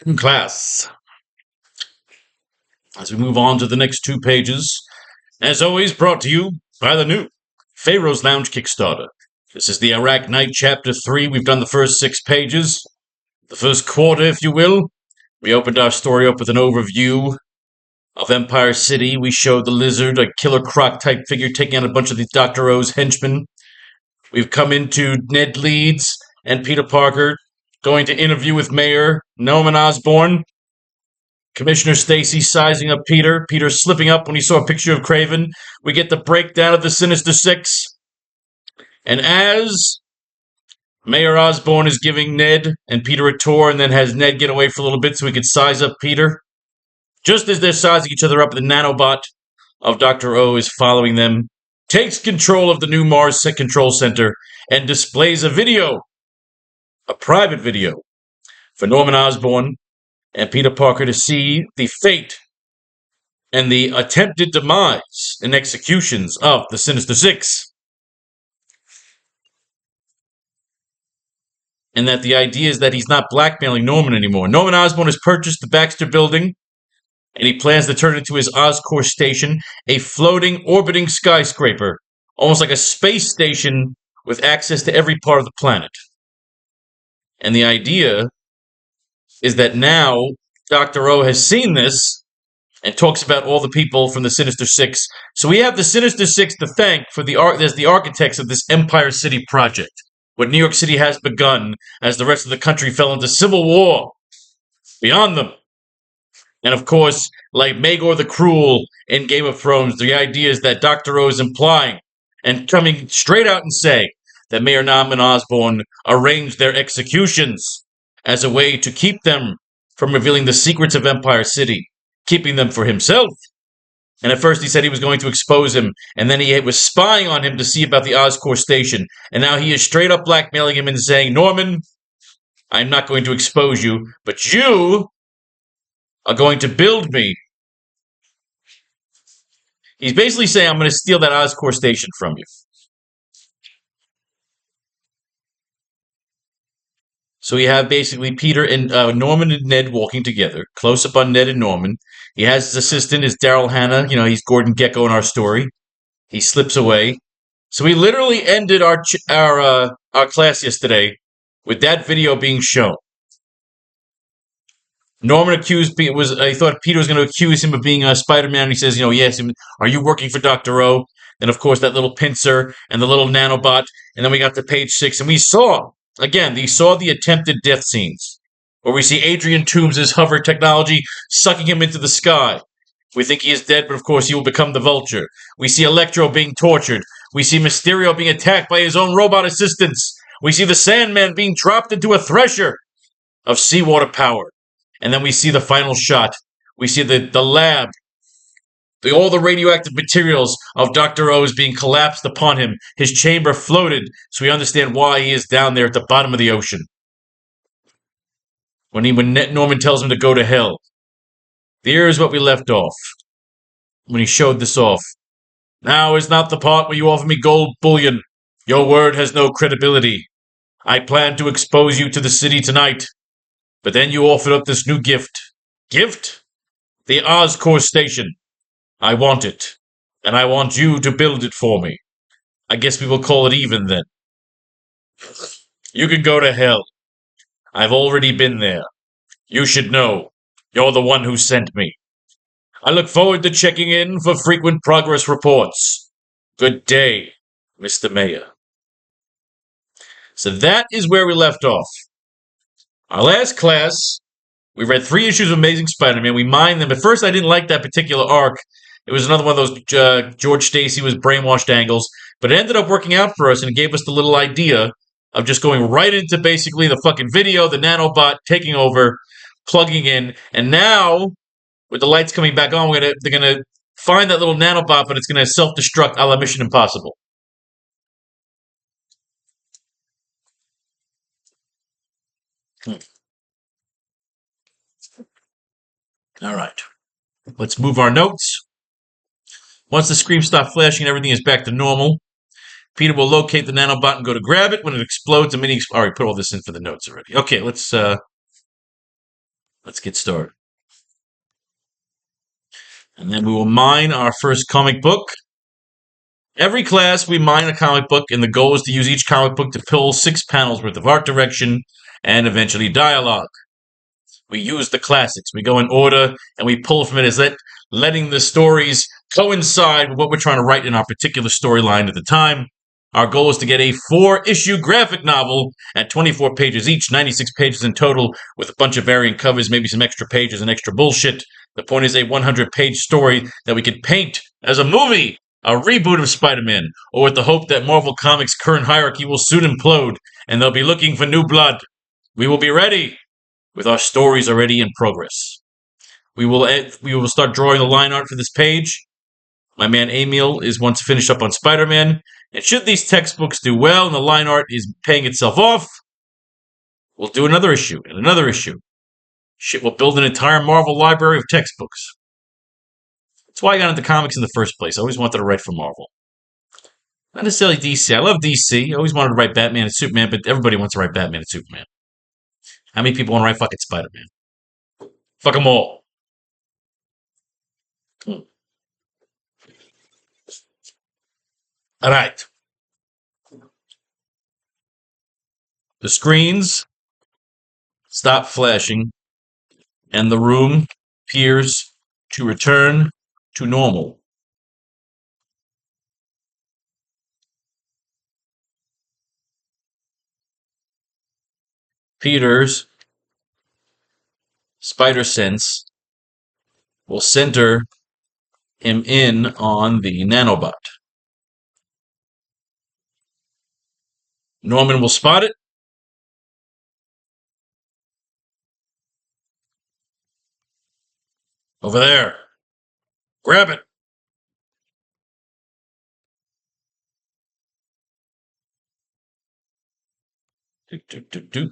In class, as we move on to the next 2 pages, as always brought to you by the new Faro's Lounge Kickstarter. This is the AracKnight Chapter 3. We've done the first 6 pages, the first quarter, if you will. We opened our story up with an overview of Empire City. We showed the lizard, a killer croc type figure, taking out a bunch of the Dr. O's henchmen. We've come into Ned Leeds and Peter Parker going to interview with Mayor Norman Osborn. Commissioner Stacy sizing up Peter. Peter slipping up when he saw a picture of Craven. We get the breakdown of the Sinister Six. And as Mayor Osborn is giving Ned and Peter a tour and then has Ned get away for a little bit so he could size up Peter, just as they're sizing each other up, the nanobot of Dr. O is following them, takes control of the new Mars Control Center, and displays a video, a private video, for Norman Osborn and Peter Parker to see the fate and the attempted demise and executions of the Sinister Six. And that the idea is that he's not blackmailing Norman anymore. Norman Osborn has purchased the Baxter Building, and he plans to turn it into his Oscorp station, a floating, orbiting skyscraper, almost like a space station with access to every part of the planet. And the idea is that now Dr. O has seen this and talks about all the people from the Sinister Six. So we have the Sinister Six to thank for as the architects of this Empire City project, what New York City has begun as the rest of the country fell into civil war beyond them. And of course, like Maegor the Cruel in Game of Thrones, the idea is that Dr. O is implying and coming straight out and saying that Mayor Norman Osborn arranged their executions as a way to keep them from revealing the secrets of Empire City, keeping them for himself. And at first he said he was going to expose him, and then he was spying on him to see about the Oscorp station, and now he is straight up blackmailing him and saying, Norman, I'm not going to expose you, but you are going to build me. He's basically saying, I'm going to steal that Oscorp station from you. So we have basically Peter and Norman and Ned walking together, close up on Ned and Norman. He has his assistant, is Daryl Hannah. He's Gordon Gekko in our story. He slips away. So we literally ended our class yesterday with that video being shown. Norman accused Peter. I thought Peter was going to accuse him of being a Spiderman. And he says, yes, are you working for Dr. O? And of course, that little pincer and the little nanobot. And then we got to page 6, and we saw the attempted death scenes, where we see Adrian Toombs' hover technology sucking him into the sky. We think he is dead, but of course he will become the Vulture. We see Electro being tortured. We see Mysterio being attacked by his own robot assistants. We see the Sandman being dropped into a thresher of seawater power. And then we see the final shot. We see the lab, all the radioactive materials of Dr. O is being collapsed upon him. His chamber floated, so we understand why he is down there at the bottom of the ocean. When Norman tells him to go to hell. Here is what we left off, when he showed this off. Now is not the part where you offer me gold bullion. Your word has no credibility. I plan to expose you to the city tonight. But then you offered up this new gift. Gift? The Oscorp station. I want it, and I want you to build it for me. I guess we will call it even then. You can go to hell. I've already been there. You should know. You're the one who sent me. I look forward to checking in for frequent progress reports. Good day, Mr. Mayor. So that is where we left off. Our last class, we read 3 issues of Amazing Spider-Man. We mined them. At first, I didn't like that particular arc. It was another one of those George Stacy was brainwashed angles. But it ended up working out for us, and it gave us the little idea of just going right into basically the fucking video, the nanobot taking over, plugging in. And now, with the lights coming back on, they're going to find that little nanobot, but it's going to self-destruct a la Mission Impossible. All right. Let's move our notes. Once the screen stops flashing and everything is back to normal, Peter will locate the nanobot and go to grab it. When it explodes, already put all this in for the notes already. Okay, let's Let's get started. And then we will mine our first comic book. Every class, we mine a comic book, and the goal is to use each comic book to pull 6 panels worth of art direction and eventually dialogue. We use the classics. We go in order, and we pull from it as letting the stories coincide with what we're trying to write in our particular storyline at the time. Our goal is to get a 4-issue graphic novel at 24 pages each, 96 pages in total, with a bunch of variant covers, maybe some extra pages and extra bullshit. The point is a 100-page story that we could paint as a movie, a reboot of Spider-Man, or with the hope that Marvel Comics' current hierarchy will soon implode, and they'll be looking for new blood. We will be ready, with our stories already in progress. We will start drawing the line art for this page. My man Emil is once finished up on Spider-Man, and should these textbooks do well and the line art is paying itself off, we'll do another issue and another issue. Shit, we'll build an entire Marvel library of textbooks. That's why I got into comics in the first place. I always wanted to write for Marvel. Not necessarily DC. I love DC. I always wanted to write Batman and Superman, but everybody wants to write Batman and Superman. How many people want to write fucking Spider-Man? Fuck them all. All right. The screens stop flashing, and the room appears to return to normal. Peter's spider sense will center him in on the nanobot. Norman will spot it. Over there. Grab it. Do, do, do, do.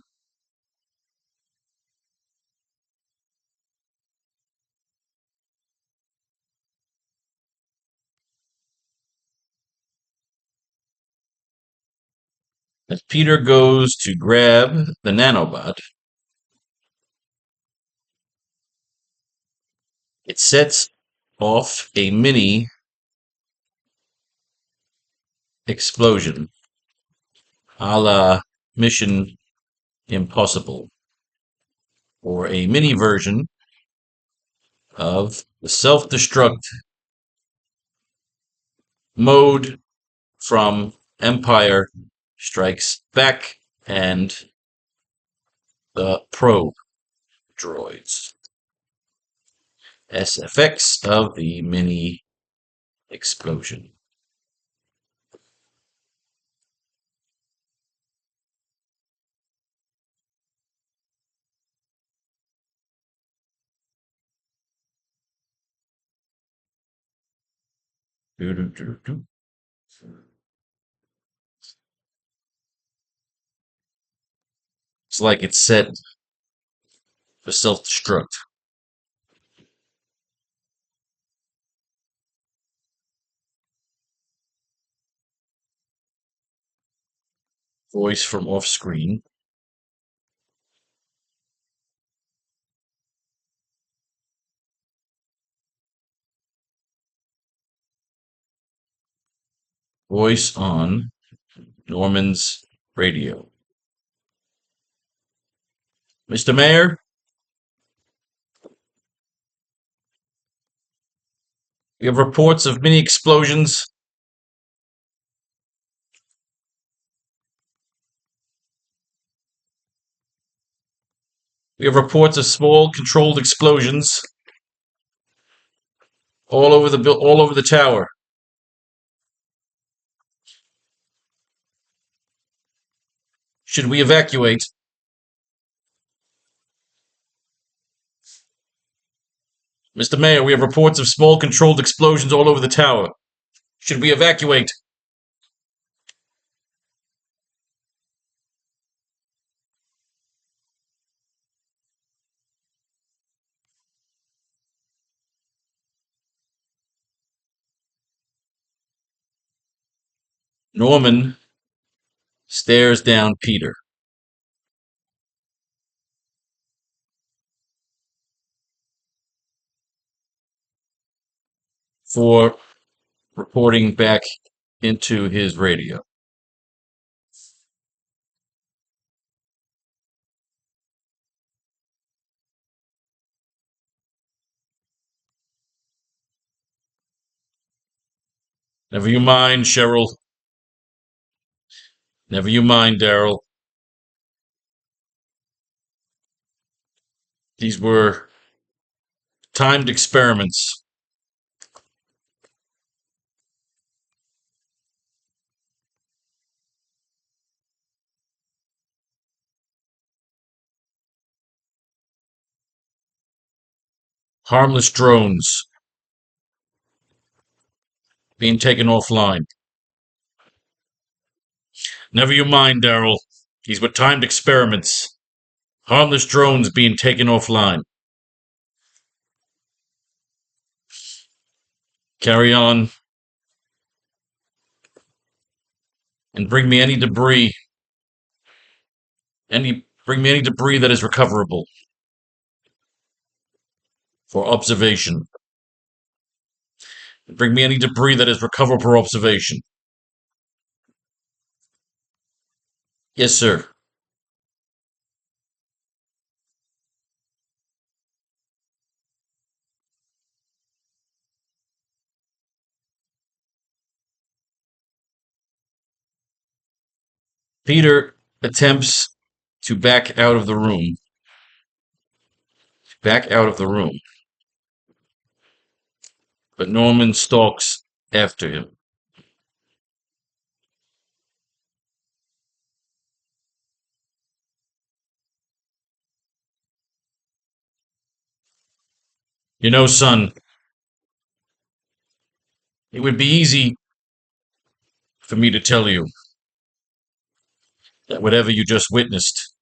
As Peter goes to grab the nanobot, it sets off a mini explosion, a la Mission Impossible, or a mini version of the self-destruct mode from Empire Strikes Back and the probe droids. SFX of the mini explosion. It's like it's set for self-destruct. Voice from off screen. Voice on Norman's radio. Mr. Mayor, we have reports of mini explosions. We have reports of small controlled explosions all over the tower. Should we evacuate? Mr. Mayor, we have reports of small controlled explosions all over the tower. Should we evacuate? Norman stares down Peter. for reporting back into his radio. Never you mind, Cheryl. Never you mind, Daryl. These were timed experiments. Harmless drones being taken offline. Never you mind, Daryl. These were timed experiments. Harmless drones being taken offline. Carry on. And bring me any debris. Bring me any debris that is recoverable. For observation. Bring me any debris that is recoverable for observation. Yes, sir. Peter attempts to back out of the room. Back out of the room. But Norman stalks after him. You know, son, it would be easy for me to tell you that whatever you just witnessed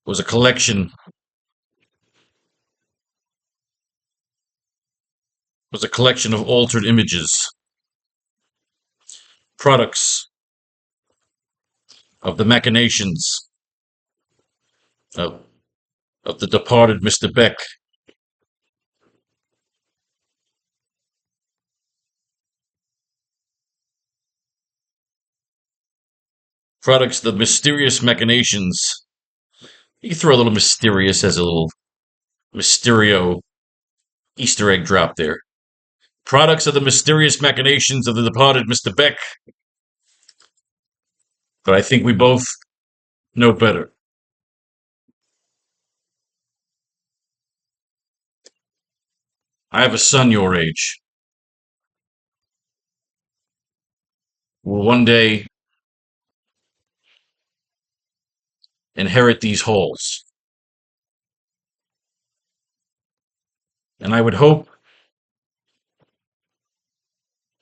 was a collection of altered images, products of the machinations of, of the departed Mr. Beck. Products of the mysterious machinations. You can throw a little mysterious as a little Mysterio Easter egg drop there. Products of the mysterious machinations of the departed Mr. Beck. But I think we both know better. I have a son your age who will one day inherit these halls. And I would hope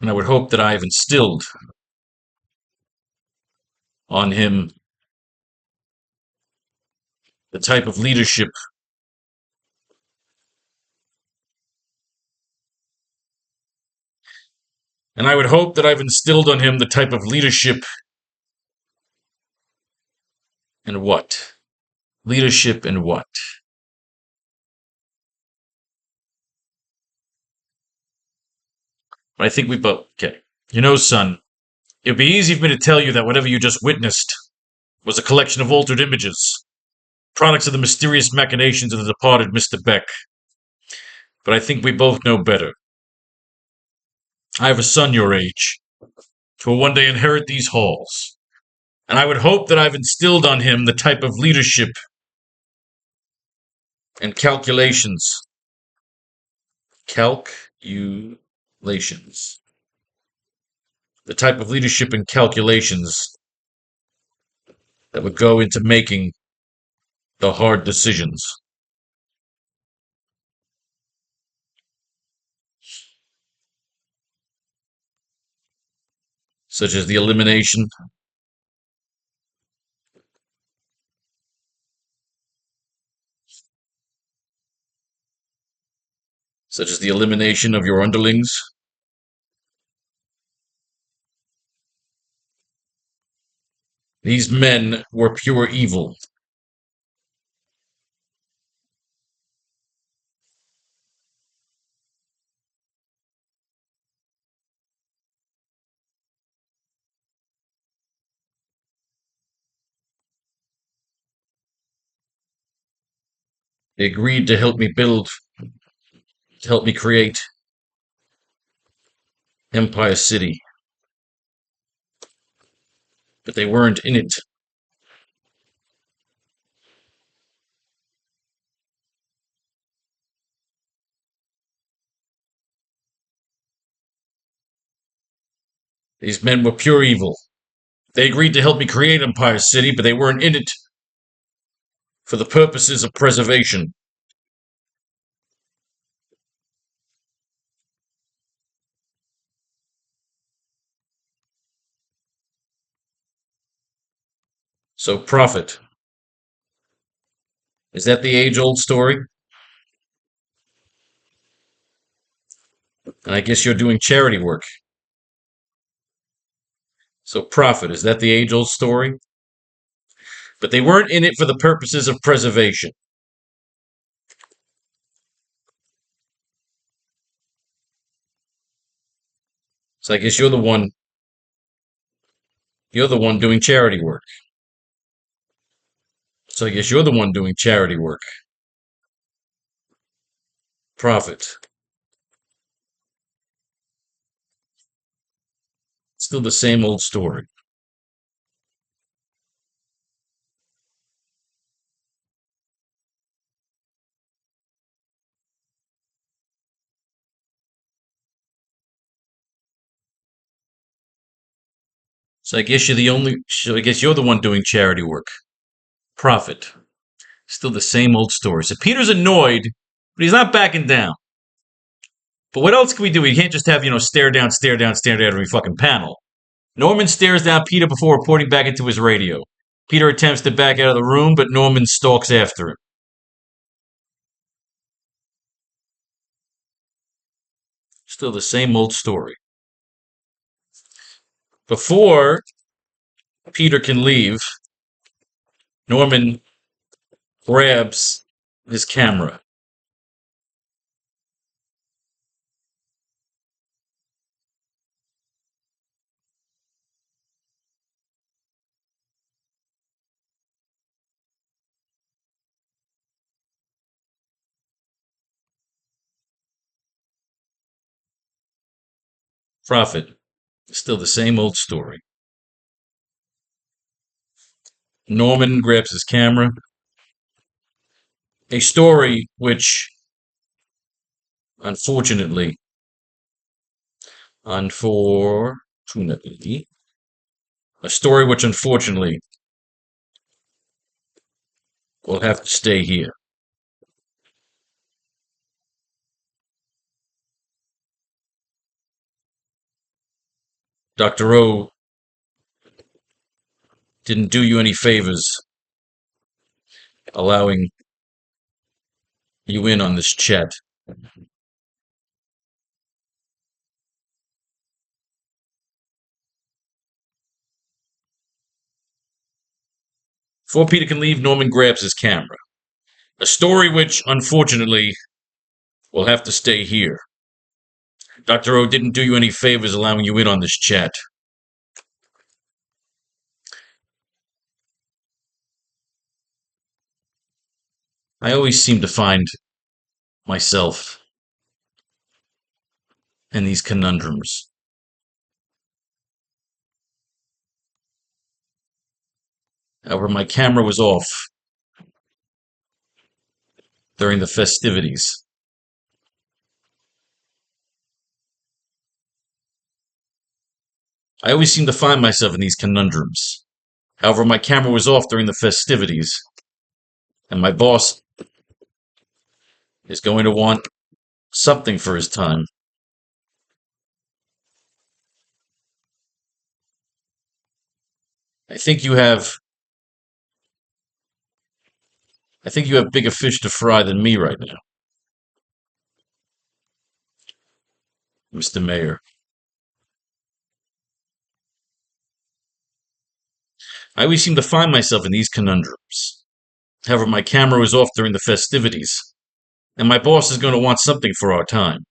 that I have instilled on him the type of leadership and I would hope that I've instilled on him the type of leadership and what? Leadership and what? But I think we both. Okay. You know, son, it would be easy for me to tell you that whatever you just witnessed was a collection of altered images, products of the mysterious machinations of the departed Mr. Beck. But I think we both know better. I have a son your age who will one day inherit these halls, and I would hope that I've instilled on him the type of leadership and calculations, the type of leadership and calculations that would go into making the hard decisions. Such as the elimination of your underlings, These men were pure evil. They agreed to help me create Empire City, but they weren't in it. These men were pure evil. They agreed to help me create Empire City, but they weren't in it for the purposes of preservation. So, Prophet, is that the age old story? And I guess you're doing charity work. So, Prophet, is that the age old story? But they weren't in it for the purposes of preservation. So I guess you're the one doing charity work. So I guess you're the one doing charity work. Prophet. Still the same old story. So I guess you're the one doing charity work. Prophet. Still the same old story. So Peter's annoyed, but he's not backing down. But what else can we do? We can't just have, stare down, stare down, stare down every fucking panel. Norman stares down Peter before reporting back into his radio. Peter attempts to back out of the room, but Norman stalks after him. Still the same old story. Before Peter can leave, Norman grabs his camera. Prophet. Still the same old story. Norman grabs his camera. A story which, unfortunately, unfortunately, a story which unfortunately will have to stay here. Dr. O didn't do you any favors allowing you in on this chat. Before Peter can leave, Norman grabs his camera. A story which, unfortunately, will have to stay here. Dr. O didn't do you any favors allowing you in on this chat. I always seem to find myself in these conundrums. However, my camera was off during the festivities. I always seem to find myself in these conundrums. However, my camera was off during the festivities, and my boss is going to want something for his time. I think you have I think you have bigger fish to fry than me right now, Mr. Mayor. I always seem to find myself in these conundrums. However, my camera was off during the festivities, and my boss is going to want something for our time.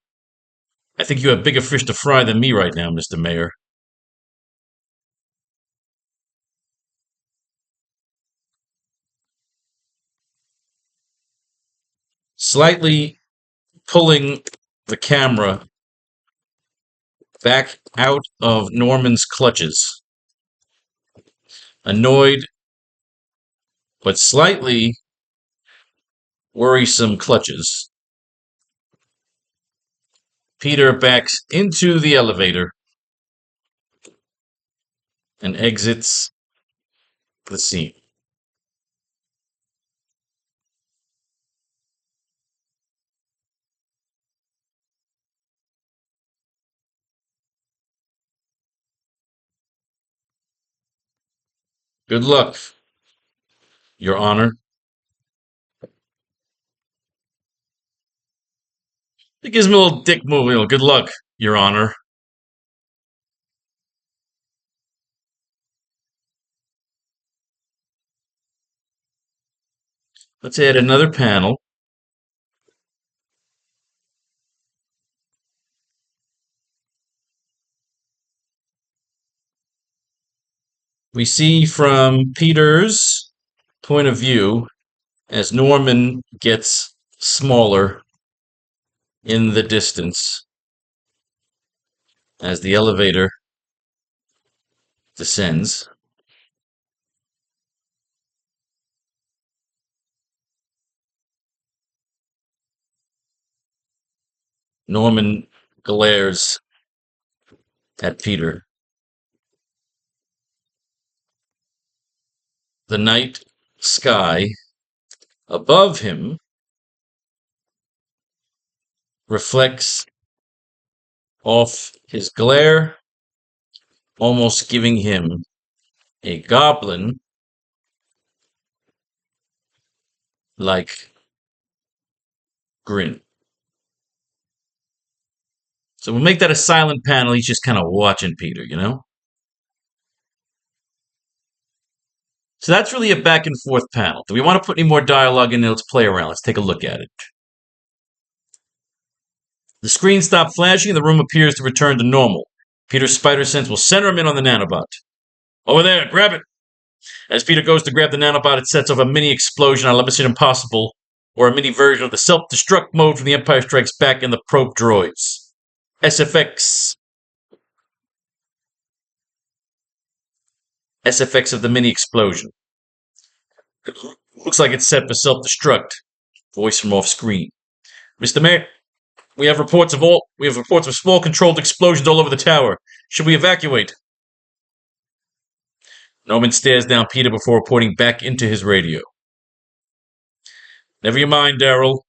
I think you have bigger fish to fry than me right now, Mr. Mayor. Slightly pulling the camera back out of Norman's clutches. Annoyed, but slightly worrisome clutches. Peter backs into the elevator and exits the scene. Good luck, Your Honor. It gives me a little dick move. Good luck, Your Honor. Let's add another panel. We see from Peter's point of view as Norman gets smaller in the distance as the elevator descends. Norman glares at Peter. The night sky above him reflects off his glare, almost giving him a goblin like grin. So we'll make that a silent panel. He's just kind of watching Peter, you know? So that's really a back and forth panel. Do we want to put any more dialogue in there? Let's play around. Let's take a look at it. The screen stopped flashing and the room appears to return to normal. Peter's spider sense will center him in on the nanobot. Over there, grab it! As Peter goes to grab the nanobot, it sets off a mini explosion on Mission Impossible, or a mini version of the self-destruct mode from The Empire Strikes Back in the probe droids. SFX of the mini explosion. Looks like it's set for self-destruct. Voice from off-screen. Mr. Mayor, we have reports of small controlled explosions all over the tower. Should we evacuate? Norman stares down Peter before reporting back into his radio. Never you mind, Daryl.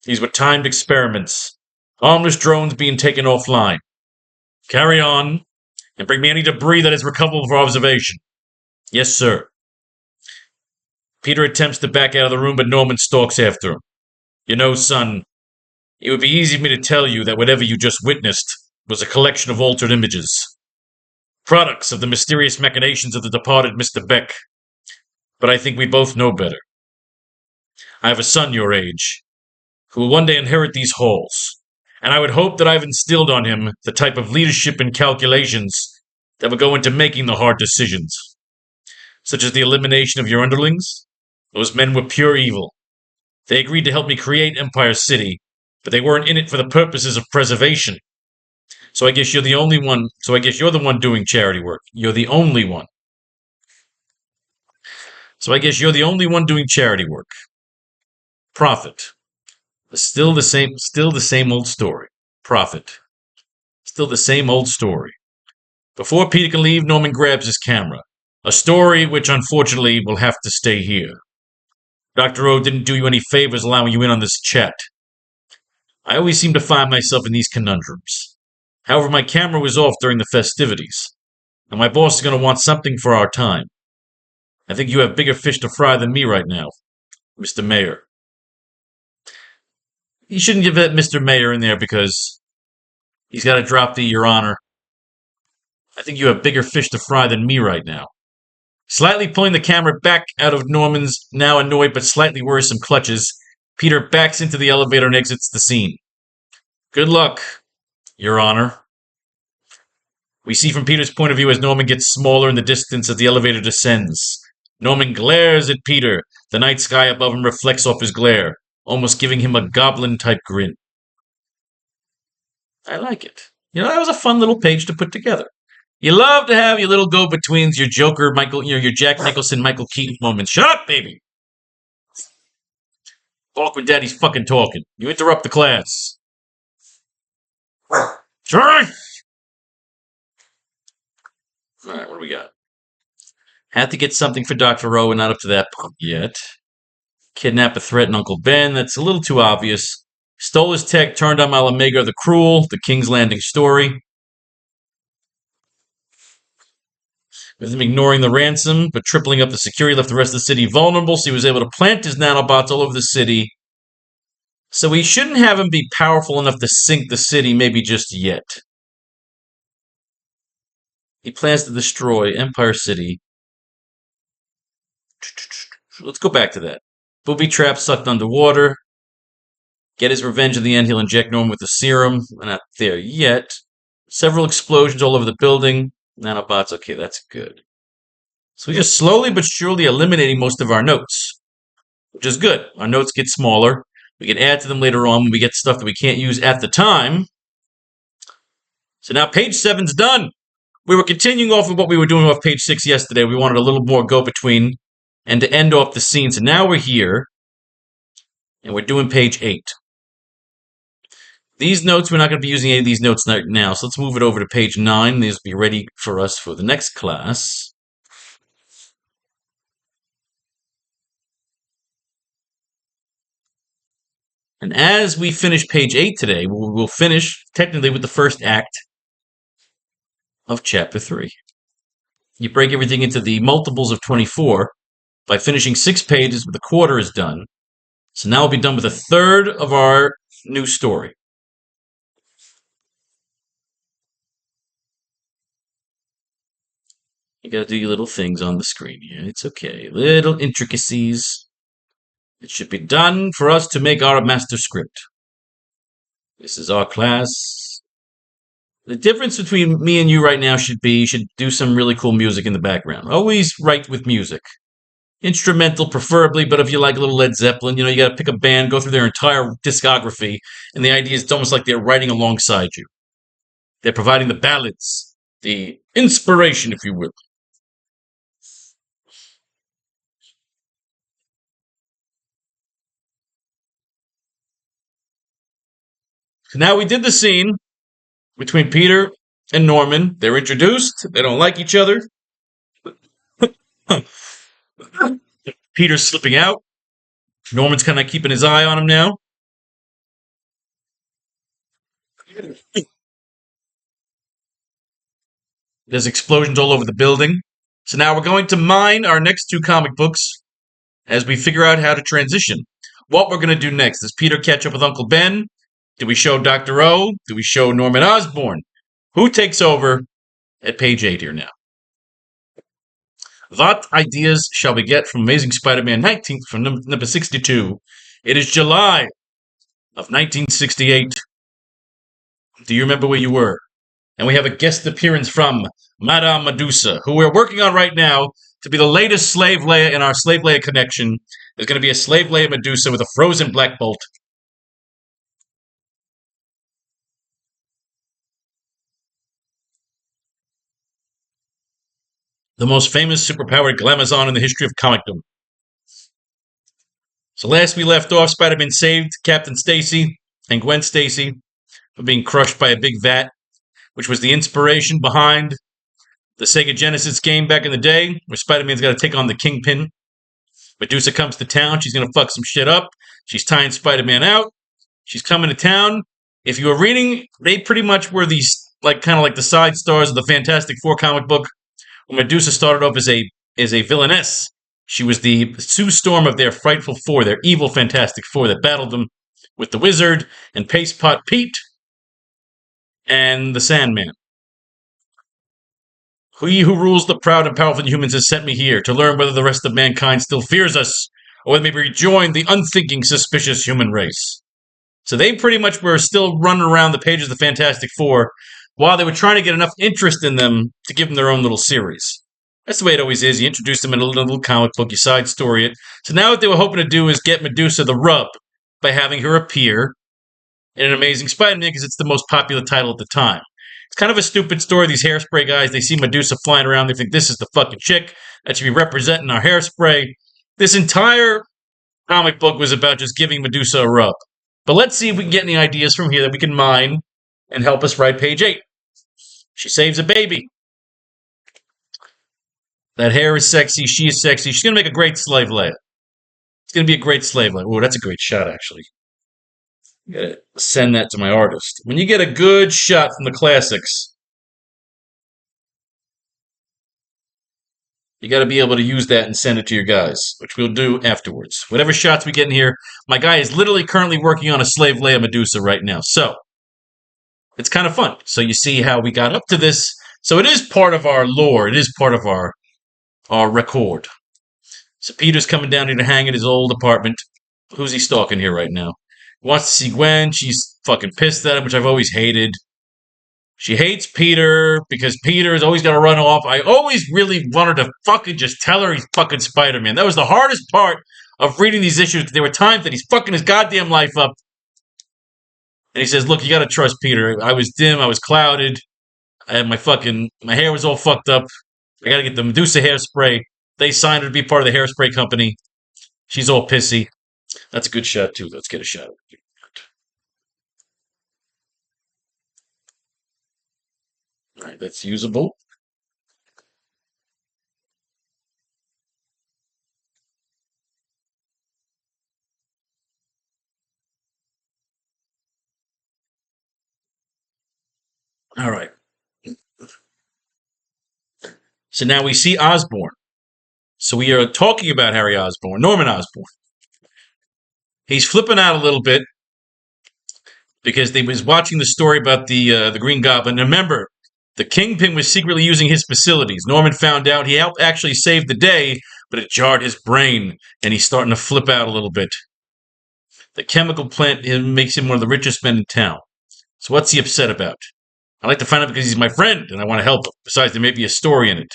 These were timed experiments. Harmless drones being taken offline. Carry on, and bring me any debris that is recoverable for observation. Yes, sir. Peter attempts to back out of the room, but Norman stalks after him. You know, son, it would be easy for me to tell you that whatever you just witnessed was a collection of altered images. Products of the mysterious machinations of the departed Mr. Beck. But I think we both know better. I have a son your age, who will one day inherit these halls, and I would hope that I've instilled on him the type of leadership and calculations that would go into making the hard decisions, such as the elimination of your underlings. Those men were pure evil. They agreed to help me create Empire City, but they weren't in it for the purposes of preservation. So I guess you're the only one. So I guess you're the one doing charity work. You're the only one. So I guess you're the only one doing charity work. Profit. Still the same old story. Profit. Still the same old story. Before Peter can leave, Norman grabs his camera. A story which unfortunately will have to stay here. Dr. O didn't do you any favors allowing you in on this chat. I always seem to find myself in these conundrums. However, my camera was off during the festivities, and my boss is going to want something for our time. I think you have bigger fish to fry than me right now, Mr. Mayor. You shouldn't give that Mr. Mayor in there because he's got to drop the Your Honor. I think you have bigger fish to fry than me right now. Slightly pulling the camera back out of Norman's now annoyed but slightly worrisome clutches, Peter backs into the elevator and exits the scene. Good luck, Your Honor. We see from Peter's point of view as Norman gets smaller in the distance as the elevator descends. Norman glares at Peter. The night sky above him reflects off his glare, almost giving him a goblin-type grin. I like it. That was a fun little page to put together. You love to have your little go-betweens, your Joker, your Jack Nicholson, Michael Keaton moments. Shut up, baby! Talk when Daddy's fucking talking. You interrupt the class. Sorry! Alright, what do we got? Had to get something for Dr. Rowe, and not up to that point yet. Kidnap and threaten Uncle Ben. That's a little too obvious. Stole his tech, turned on Malamega the Cruel, the King's Landing story. With him ignoring the ransom, but tripling up the security left the rest of the city vulnerable, so he was able to plant his nanobots all over the city. So we shouldn't have him be powerful enough to sink the city, maybe just yet. He plans to destroy Empire City. Let's go back to that. Booby trap sucked underwater. Get his revenge in the end. He'll inject Norman with the serum. We're not there yet. Several explosions all over the building. Nanobots. Okay, that's good. So we're just slowly but surely eliminating most of our notes, which is good. Our notes get smaller. We can add to them later on when we get stuff that we can't use at the time. So now page 7's done. We were continuing off of what we were doing off page 6 yesterday. We wanted a little more go-between and to end off the scene. So now we're here, and we're doing page 8. These notes, we're not going to be using any of these notes right now, so let's move it over to page 9. These will be ready for us for the next class. And as we finish page 8 today, we'll finish technically with the first act of chapter 3. You break everything into the multiples of 24 by finishing 6 pages, but the quarter is done. So now we'll be done with a third of our new story. You gotta do your little things on the screen here. It's okay. Little intricacies. It should be done for us to make our master script. This is our class. The difference between me and you right now should be, you should do some really cool music in the background. Always write with music. Instrumental, preferably, but if you like a little Led Zeppelin, you gotta pick a band, go through their entire discography, and the idea is it's almost like they're writing alongside you. They're providing the ballads, the inspiration, if you will. So now we did the scene between Peter and Norman. They're introduced. They don't like each other. Peter's slipping out. Norman's kind of keeping his eye on him now. There's explosions all over the building. So now we're going to mine our next 2 comic books as we figure out how to transition. What we're going to do next. Does Peter catch up with Uncle Ben? Do we show Dr. O? Do we show Norman Osborn? Who takes over at page 8 here now? What ideas shall we get from Amazing Spider-Man 19th from number 62? It is July of 1968. Do you remember where you were? And we have a guest appearance from Madame Medusa, who we're working on right now to be the latest Slave Leia in our Slave Leia connection. There's going to be a Slave Leia Medusa with a frozen black bolt. The most famous superpowered glamazon in the history of comicdom. So last we left off, Spider-Man saved Captain Stacy and Gwen Stacy from being crushed by a big vat, which was the inspiration behind the Sega Genesis game back in the day, where Spider-Man's got to take on the Kingpin. Medusa comes to town. She's going to fuck some shit up. She's tying Spider-Man out. She's coming to town. If you were reading, they pretty much were these, kind of like the side stars of the Fantastic Four comic book. When Medusa started off as a villainess, she was the Sue Storm of their Frightful Four, their evil Fantastic Four that battled them with the Wizard and Paste Pot Pete and the Sandman. He who rules the proud and powerful humans has sent me here to learn whether the rest of mankind still fears us, or whether maybe rejoin the unthinking, suspicious human race. So they pretty much were still running around the pages of the Fantastic Four while they were trying to get enough interest in them to give them their own little series. That's the way it always is. You introduce them in a little comic book, you side story it. So now what they were hoping to do is get Medusa the rub by having her appear in an Amazing Spider-Man because it's the most popular title at the time. It's kind of a stupid story. These Hairspray guys, they see Medusa flying around. They think this is the fucking chick that should be representing our Hairspray. This entire comic book was about just giving Medusa a rub. But let's see if we can get any ideas from here that we can mine and help us write page 8. She saves a baby. That hair is sexy. She is sexy. She's going to make a great slave Leia. It's going to be a great slave Leia. Oh, that's a great shot, actually. You got to send that to my artist. When you get a good shot from the classics, you got to be able to use that and send it to your guys, which we'll do afterwards. Whatever shots we get in here, my guy is literally currently working on a slave Leia Medusa right now. So, it's kind of fun. So you see how we got up to this. So it is part of our lore. It is part of our record. So Peter's coming down here to hang in his old apartment. Who's he stalking here right now? He wants to see Gwen. She's fucking pissed at him, which I've always hated. She hates Peter because Peter is always going to run off. I always really wanted to fucking just tell her he's fucking Spider-Man. That was the hardest part of reading these issues. There were times that he's fucking his goddamn life up. And he says, look, you got to trust Peter. I was dim. I was clouded. I had my hair was all fucked up. I got to get the Medusa hairspray. They signed her to be part of the hairspray company. She's all pissy. That's a good shot, too. Let's get a shot. All right, that's usable. All right. So now we see Osborn. So we are talking about Harry Osborn, Norman Osborn. He's flipping out a little bit because they was watching the story about the Green Goblin. And remember, the Kingpin was secretly using his facilities. Norman found out. He helped actually save the day, but it jarred his brain, and he's starting to flip out a little bit. The chemical plant makes him one of the richest men in town. So what's he upset about? I like to find out because he's my friend, and I want to help him. Besides, there may be a story in it.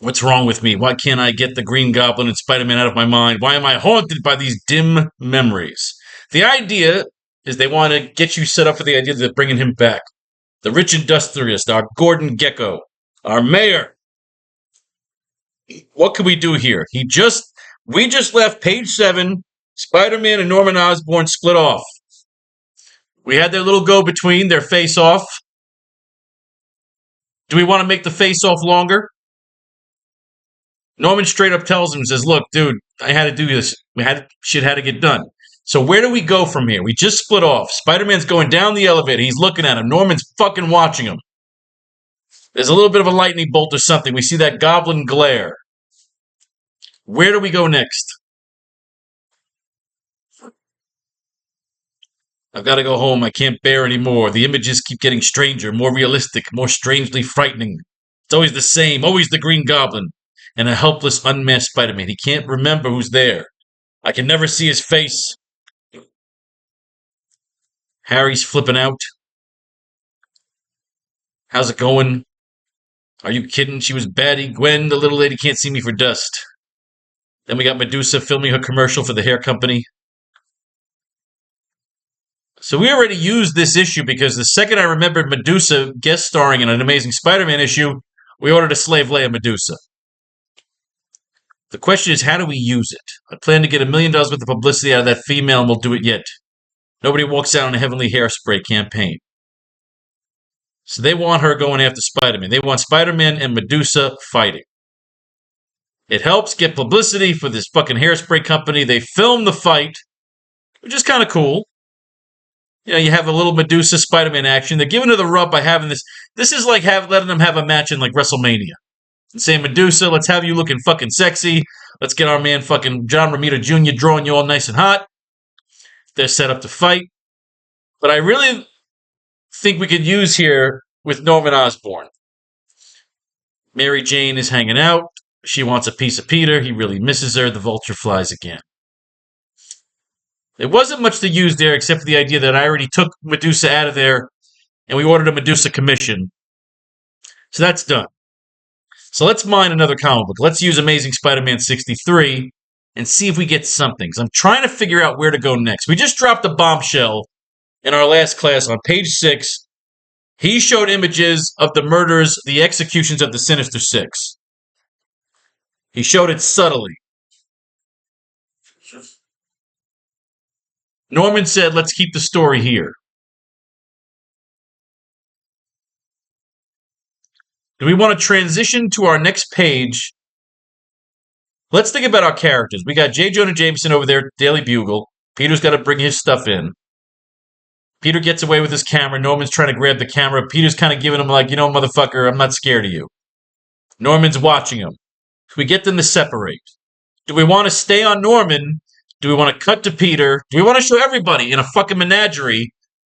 What's wrong with me? Why can't I get the Green Goblin and Spider-Man out of my mind? Why am I haunted by these dim memories? The idea is they want to get you set up for the idea that they're bringing him back. The rich industrialist, our Gordon Gekko, our mayor. What can we do here? We just left page 7. Spider-Man and Norman Osborn split off. We had their little go-between, their face-off. Do we want to make the face-off longer? Norman straight up tells him, says, look, dude, I had to do this. Shit had to get done. So where do we go from here? We just split off. Spider-Man's going down the elevator. He's looking at him. Norman's fucking watching him. There's a little bit of a lightning bolt or something. We see that goblin glare. Where do we go next? I've got to go home. I can't bear anymore. The images keep getting stranger, more realistic, more strangely frightening. It's always the same, always the Green Goblin. And a helpless, unmasked Spider-Man. He can't remember who's there. I can never see his face. Harry's flipping out. How's it going? Are you kidding? She was batty. Gwen, the little lady, can't see me for dust. Then we got Medusa filming her commercial for the hair company. So we already used this issue because the second I remembered Medusa guest starring in an Amazing Spider-Man issue, we ordered a slave Leia Medusa. The question is, how do we use it? I plan to get $1 million worth of publicity out of that female, and we'll do it yet. Nobody walks out on a Heavenly Hairspray campaign. So they want her going after Spider-Man. They want Spider-Man and Medusa fighting. It helps get publicity for this fucking hairspray company. They film the fight, which is kind of cool. You know, you have a little Medusa Spider-Man action. They're giving her the rub by having this. This is like letting them have a match in like WrestleMania. And saying, Medusa, let's have you looking fucking sexy. Let's get our man fucking John Romita Jr. drawing you all nice and hot. They're set up to fight. But I really think we could use here with Norman Osborn. Mary Jane is hanging out. She wants a piece of Peter. He really misses her. The Vulture flies again. There wasn't much to use there except for the idea that I already took Medusa out of there and we ordered a Medusa commission. So that's done. So let's mine another comic book. Let's use Amazing Spider-Man 63 and see if we get something. So I'm trying to figure out where to go next. We just dropped a bombshell in our last class on page 6. He showed images of the murders, the executions of the Sinister Six. He showed it subtly. Norman said, let's keep the story here. Do we want to transition to our next page? Let's think about our characters. We got J. Jonah Jameson over there, Daily Bugle. Peter's got to bring his stuff in. Peter gets away with his camera. Norman's trying to grab the camera. Peter's kind of giving him like, motherfucker, I'm not scared of you. Norman's watching him. We get them to separate. Do we want to stay on Norman? Do we want to cut to Peter? Do we want to show everybody in a fucking menagerie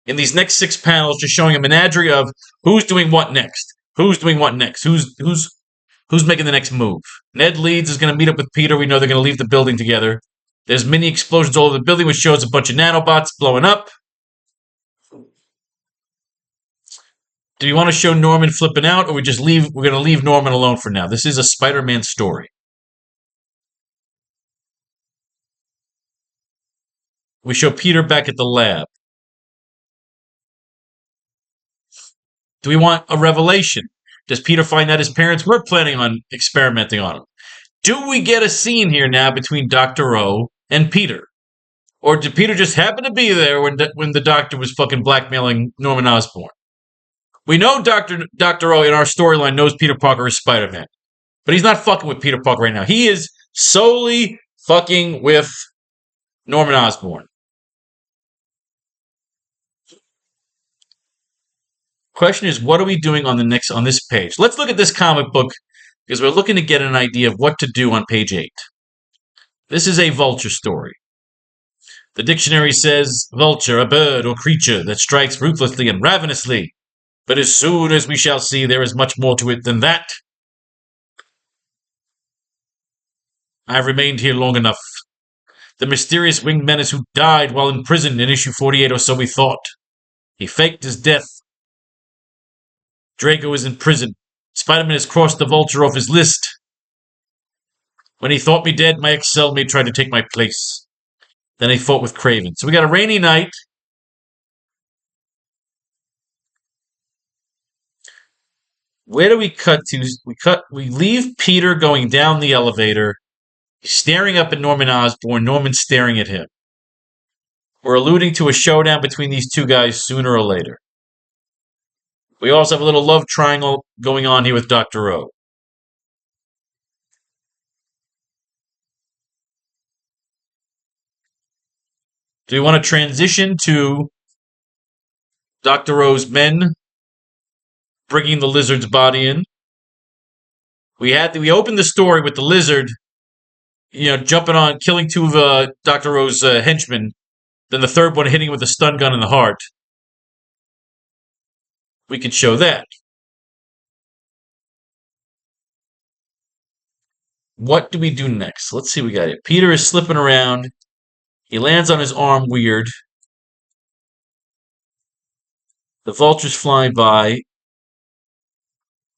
in these next 6 panels, just showing a menagerie of who's doing what next? Who's doing what next? Who's making the next move? Ned Leeds is going to meet up with Peter. We know they're going to leave the building together. There's mini explosions all over the building, which shows a bunch of nanobots blowing up. Do we want to show Norman flipping out, or we're going to leave Norman alone for now? This is a Spider-Man story. We show Peter back at the lab. Do we want a revelation? Does Peter find out his parents were planning on experimenting on him? Do we get a scene here now between Dr. O and Peter? Or did Peter just happen to be there when the doctor was fucking blackmailing Norman Osborn? We know Dr. O in our storyline knows Peter Parker is Spider-Man. But he's not fucking with Peter Parker right now. He is solely fucking with Norman Osborn. Question is, what are we doing on this page? Let's look at this comic book because we're looking to get an idea of what to do on page 8. This is a vulture story. The dictionary says, vulture, a bird or creature that strikes ruthlessly and ravenously. But as soon as we shall see, there is much more to it than that. I have remained here long enough. The mysterious winged menace who died while in prison in issue 48 or so we thought. He faked his death. Draco is in prison. Spider-Man has crossed the vulture off his list. When he thought me dead, my ex-cellmate tried to take my place. Then he fought with Kraven. So we got a rainy night. Where do we cut to? We leave Peter going down the elevator, staring up at Norman Osborn, Norman staring at him. We're alluding to a showdown between these two guys sooner or later. We also have a little love triangle going on here with Dr. O. Do we want to transition to Dr. O's men bringing the lizard's body in? We opened the story with the lizard, jumping on, killing 2 of Dr. O's henchmen, then the third one hitting him with a stun gun in the heart. We could show that. What do we do next? Let's see what we got here. Peter is slipping around. He lands on his arm weird. The vultures fly by.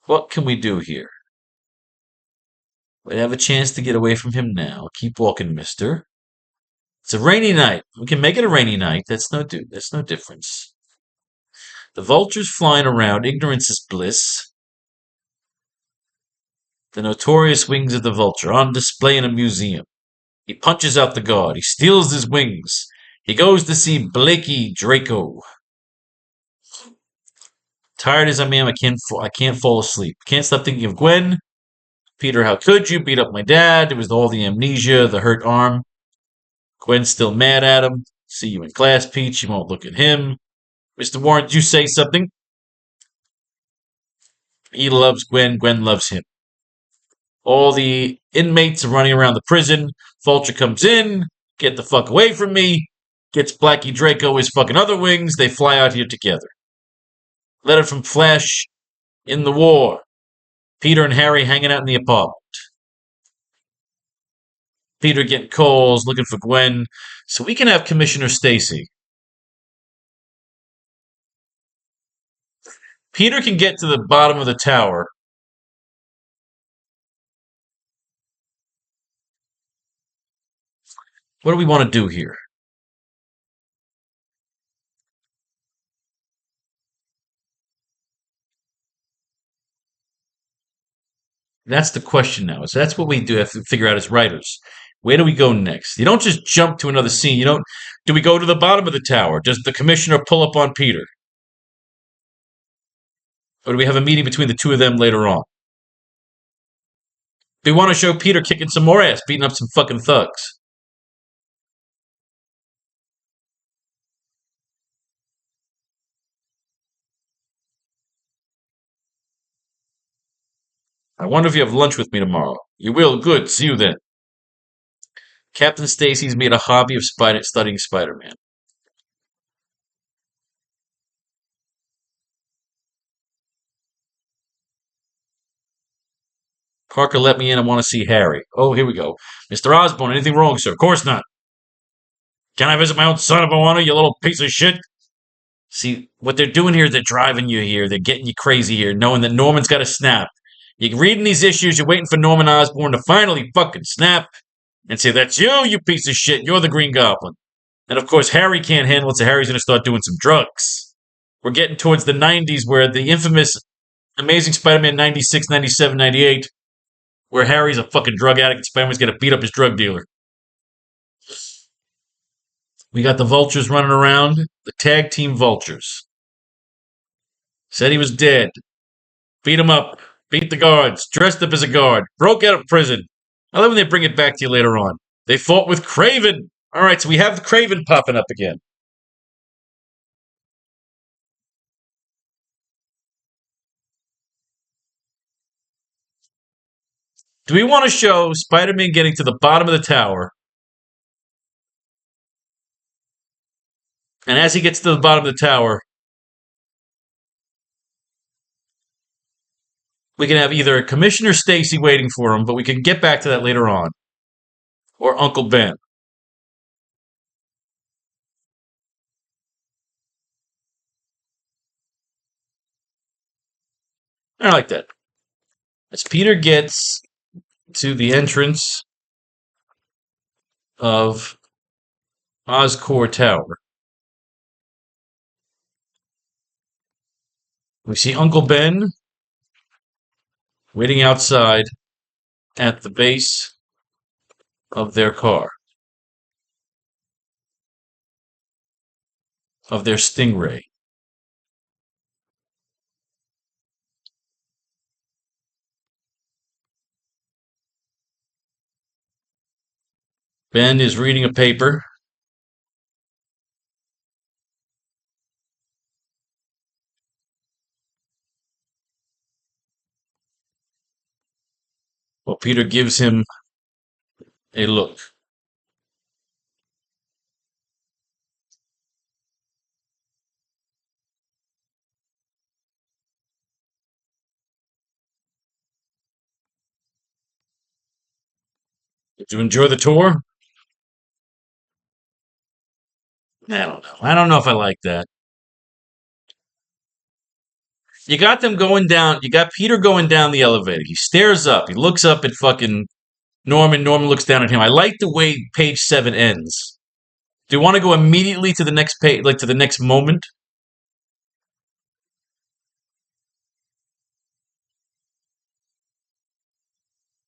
What can we do here? We have a chance to get away from him now. Keep walking, mister. It's a rainy night. We can make it a rainy night. That's no difference. The vultures flying around. Ignorance is bliss. The notorious wings of the vulture on display in a museum. He punches out the guard. He steals his wings. He goes to see Blakey Draco. Tired as I am, I can't fall asleep. Can't stop thinking of Gwen. Peter, how could you beat up my dad? It was all the amnesia, the hurt arm. Gwen's still mad at him. See you in class, Pete. She won't look at him. Mr. Warren, did you say something? He loves Gwen. Gwen loves him. All the inmates are running around the prison. Vulture comes in. Get the fuck away from me. Gets Blackie Draco his fucking other wings. They fly out here together. Letter from Flash in the war. Peter and Harry hanging out in the apartment. Peter getting calls, looking for Gwen, so we can have Commissioner Stacy. Peter can get to the bottom of the tower. What do we want to do here? That's the question now. So that's what we do have to figure out as writers. Where do we go next? You don't just jump to another scene. You don't. Do we go to the bottom of the tower? Does the commissioner pull up on Peter? Or do we have a meeting between the two of them later on? Do we want to show Peter kicking some more ass, beating up some fucking thugs? I wonder if you have lunch with me tomorrow. You will. Good. See you then. Captain Stacy's made a hobby of studying Spider-Man. Parker let me in. I want to see Harry. Oh, here we go. Mr. Osborn, anything wrong, sir? Of course not. Can I visit my own son if I want to, you little piece of shit? See, what they're doing here, they're driving you here. They're getting you crazy here, knowing that Norman's got to snap. You're reading these issues, you're waiting for Norman Osborn to finally fucking snap and say, that's you, you piece of shit. You're the Green Goblin. And of course, Harry can't handle it, so Harry's going to start doing some drugs. We're getting towards the 90s where the infamous Amazing Spider-Man 96, 97, 98, where Harry's a fucking drug addict and Spider-Man's going to beat up his drug dealer. We got the Vultures running around, the tag team Vultures. Said he was dead. Beat him up. Beat the guards. Dressed up as a guard. Broke out of prison. I love when they bring it back to you later on. They fought with Kraven. All right, so we have Kraven popping up again. Do we want to show Spider-Man getting to the bottom of the tower? And as he gets to the bottom of the tower, we can have either Commissioner Stacy waiting for him, but we can get back to that later on, or Uncle Ben. I like that. As Peter gets to the entrance of Oscorp Tower, we see Uncle Ben waiting outside at the base of their car, of their Stingray. Ben is reading a paper. While Peter gives him a look. Did you enjoy the tour? I don't know. I don't know if I like that. You got them going down. You got Peter going down the elevator. He stares up. He looks up at fucking Norman. Norman looks down at him. I like the way page 7 ends. Do you want to go immediately to the next page, like to the next moment?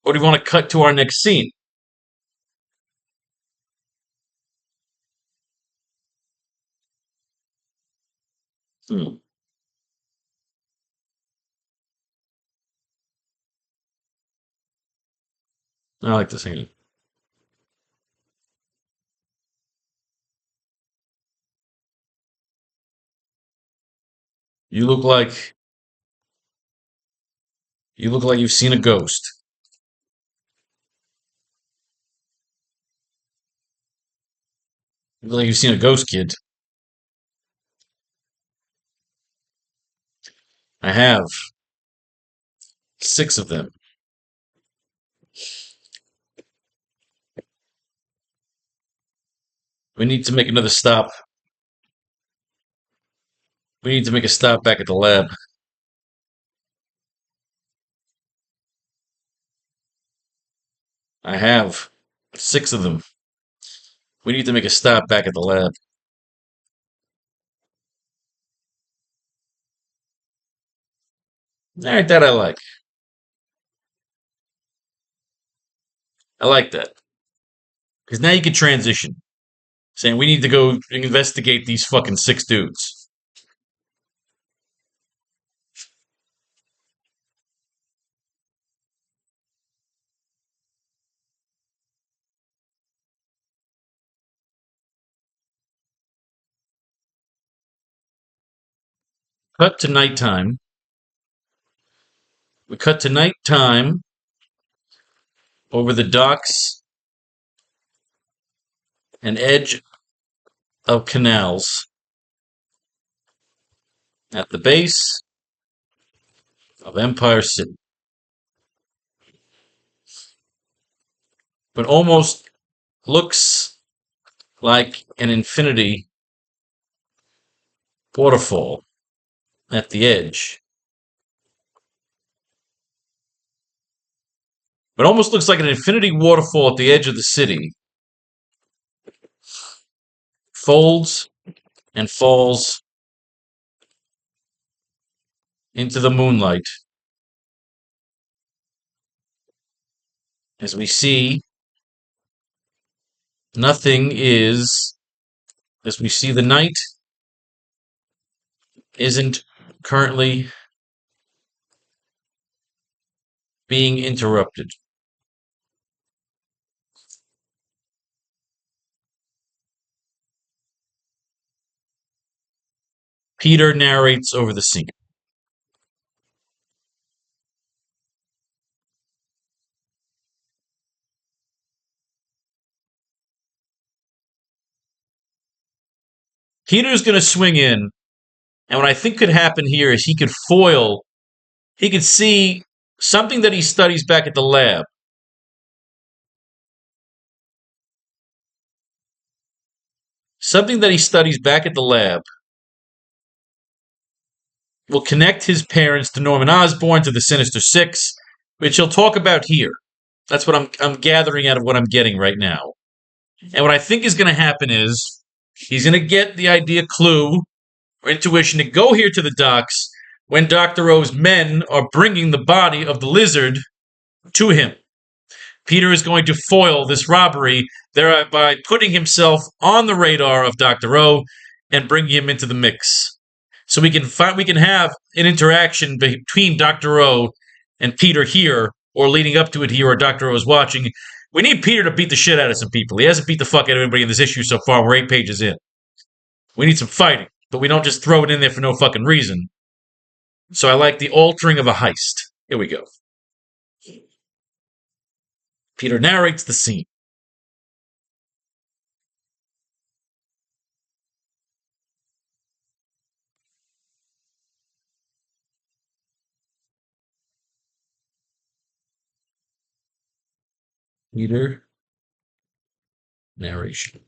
Or do you want to cut to our next scene? Hmm. I like the scene. You look like you look like you've seen a ghost. You look like you've seen a ghost, kid. I have. 6 of them. We need to make another stop. We need to make a stop back at the lab. I have 6 of them. We need to make a stop back at the lab. All right, that I like. I like that. Because now you can transition. Saying we need to go investigate these fucking 6 dudes. Cut to nighttime. We cut to nighttime over the docks and edge of canals at the base of Empire City. But almost looks like an infinity waterfall at the edge. But almost looks like an infinity waterfall at the edge of the city. Folds and falls into the moonlight as we see nothing is, as we see the night isn't currently being interrupted. Peter narrates over the scene. Peter's going to swing in, and what I think could happen here is he could see something that he studies back at the lab. Something that he studies back at the lab will connect his parents to Norman Osborn, to the Sinister Six, which he'll talk about here. That's what I'm gathering out of what I'm getting right now. And what I think is going to happen is he's going to get the idea clue or intuition to go here to the docks when Dr. O's men are bringing the body of the lizard to him. Peter is going to foil this robbery thereby putting himself on the radar of Dr. O and bring him into the mix. So we can have an interaction between Dr. O and Peter here, or leading up to it here, or Dr. O is watching. We need Peter to beat the shit out of some people. He hasn't beat the fuck out of anybody in this issue so far. We're 8 pages in. We need some fighting, but we don't just throw it in there for no fucking reason. So I like the altering of a heist. Here we go. Peter narrates the scene. Peter narration.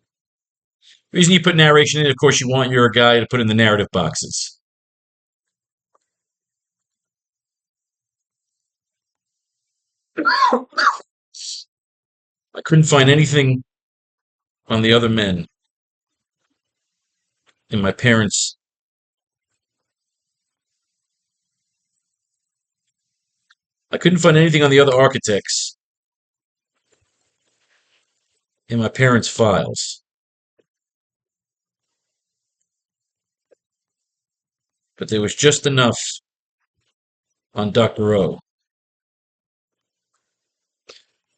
The reason you put narration in, of course, you want your guy to put in the narrative boxes. I couldn't find anything on the other men in my parents' I couldn't find anything on the other architects in my parents' files. But there was just enough on Dr. O,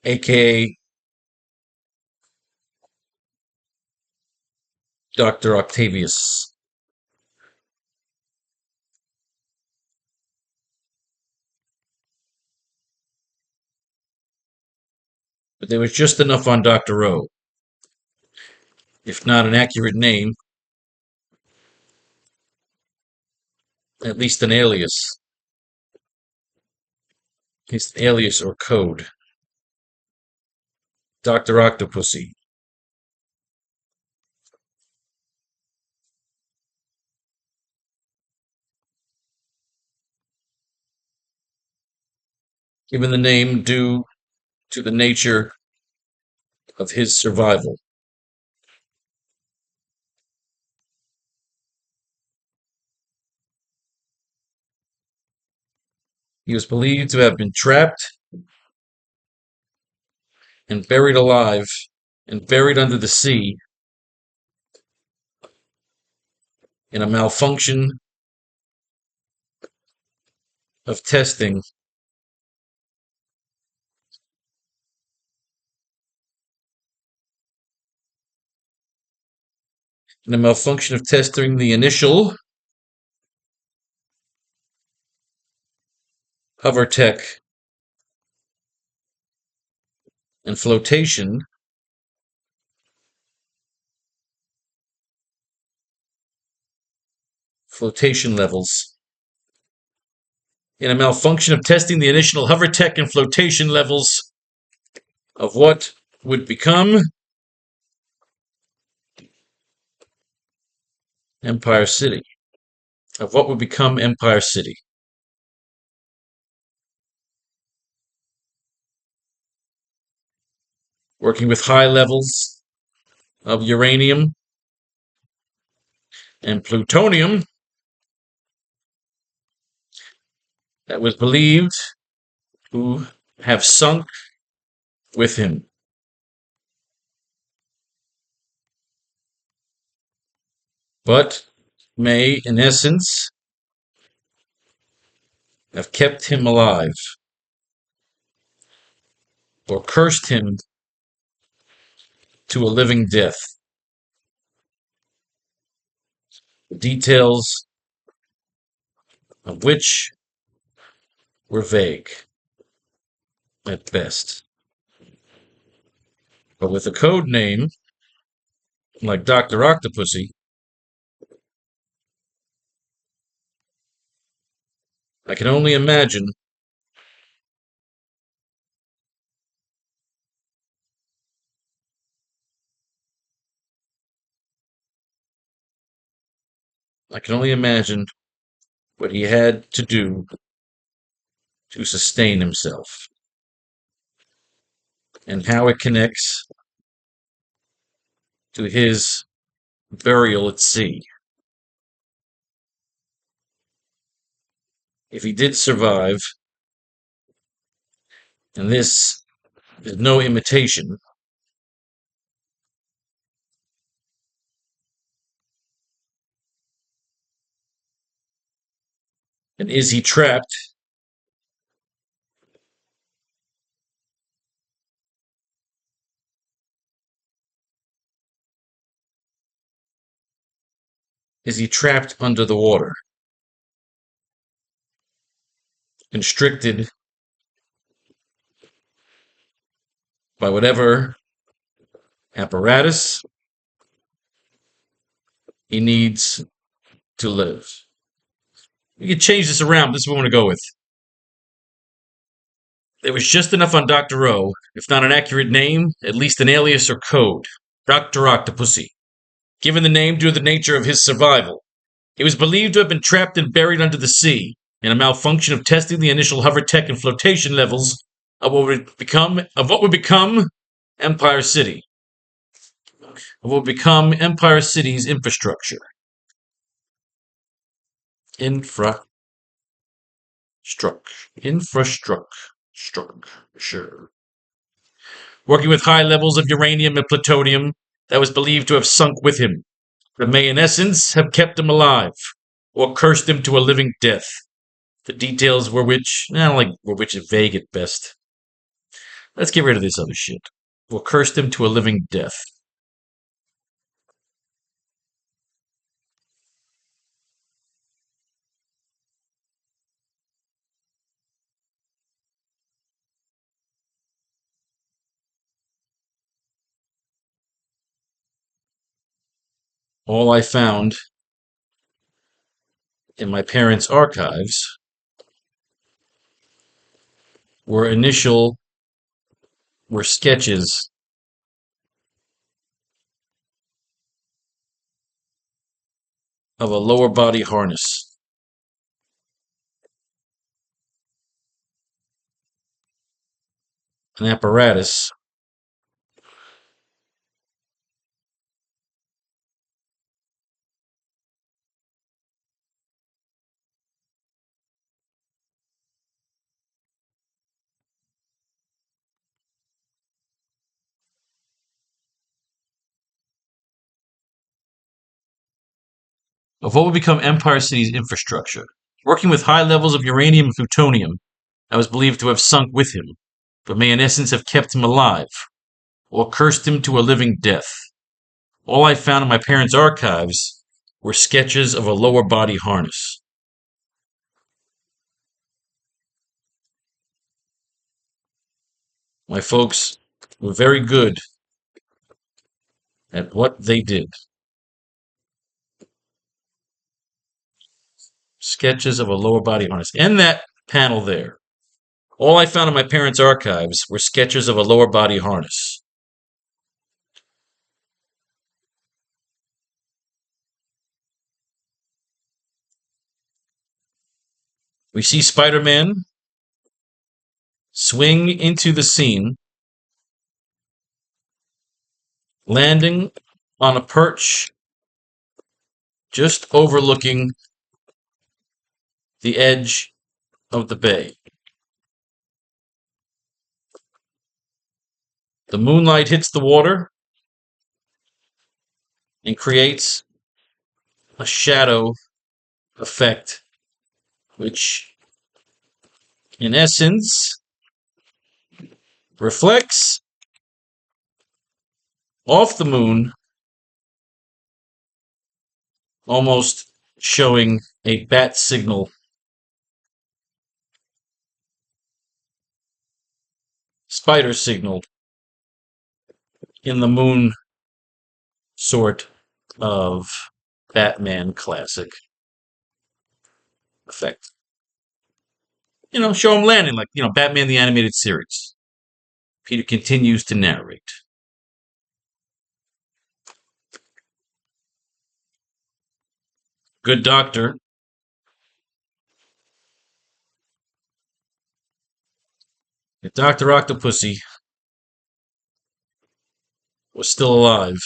aka Dr. Octavius. But there was just enough on Dr. O. If not an accurate name, at least an alias. his alias or code. Dr. Octopussy. Given the name due to the nature of his survival. He was believed to have been trapped and buried alive and buried under the sea in a malfunction of testing the initial hover tech and flotation levels. In a malfunction of testing the initial hover tech and flotation levels of what would become Empire City. Working with high levels of uranium and plutonium that was believed to have sunk with him. But may, in essence, have kept him alive or cursed him to a living death. The details of which were vague at best. But with a code name like Dr. Octopussy, I can only imagine what he had to do to sustain himself and how it connects to his burial at sea. If he did survive, and this is no imitation, and is he trapped? Is he trapped under the water? Constricted by whatever apparatus he needs to live. We could change this around. This is what we want to go with. There was just enough on Dr. O, if not an accurate name, at least an alias or code. Dr. Octopussy. Given the name due to the nature of his survival. He was believed to have been trapped and buried under the sea in a malfunction of testing the initial hover tech and flotation levels of what would become Empire City. Of what would become Empire City's infrastructure. Infrastructure. Working with high levels of uranium and plutonium that was believed to have sunk with him, but may in essence have kept him alive, or cursed him to a living death. The details were which is vague at best. Let's get rid of this other shit. Or cursed him to a living death. All I found in my parents' archives were sketches of a lower body harness. An apparatus of what would become Empire City's infrastructure. Working with high levels of uranium and plutonium, I was believed to have sunk with him, but may in essence have kept him alive, or cursed him to a living death. All I found in my parents' archives were sketches of a lower body harness. My folks were very good at what they did. Sketches of a lower body harness. And that panel there. All I found in my parents' archives were sketches of a lower body harness. We see Spider-Man swing into the scene, landing on a perch just overlooking the edge of the bay. The moonlight hits the water and creates a shadow effect, which in essence reflects off the moon, almost showing a bat signal. Spider signal in the moon sort of Batman classic effect. Show him landing like, Batman the Animated Series. Peter continues to narrate. Good doctor. If Dr. Octopussy was still alive,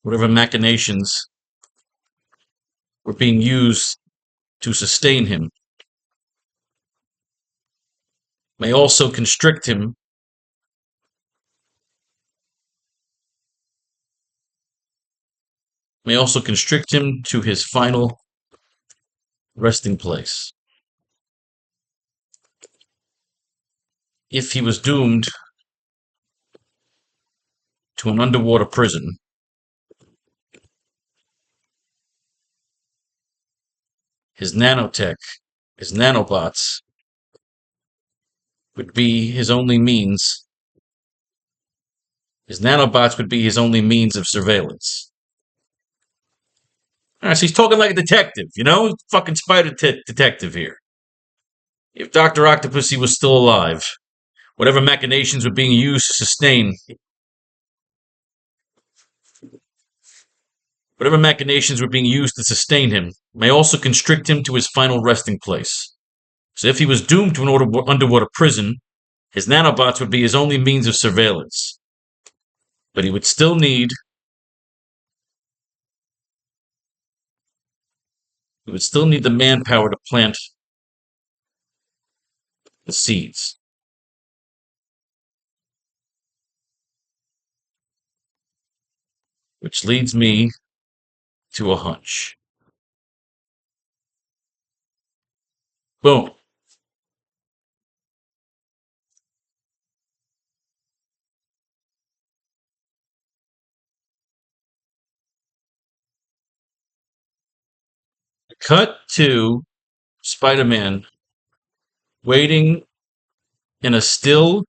whatever machinations were being used to sustain him may also constrict him to his final resting place. If he was doomed to an underwater prison, his nanotech, his nanobots, would be his only means. His nanobots would be his only means of surveillance. All right, so he's talking like a detective, fucking spider detective here. If Dr. Octopussy was still alive, whatever machinations were being used to sustain him may also constrict him to his final resting place. So if he was doomed to an underwater prison, his nanobots would be his only means of surveillance. But he would still need the manpower to plant the seeds. Which leads me to a hunch. Boom. Cut to Spider-Man waiting in a still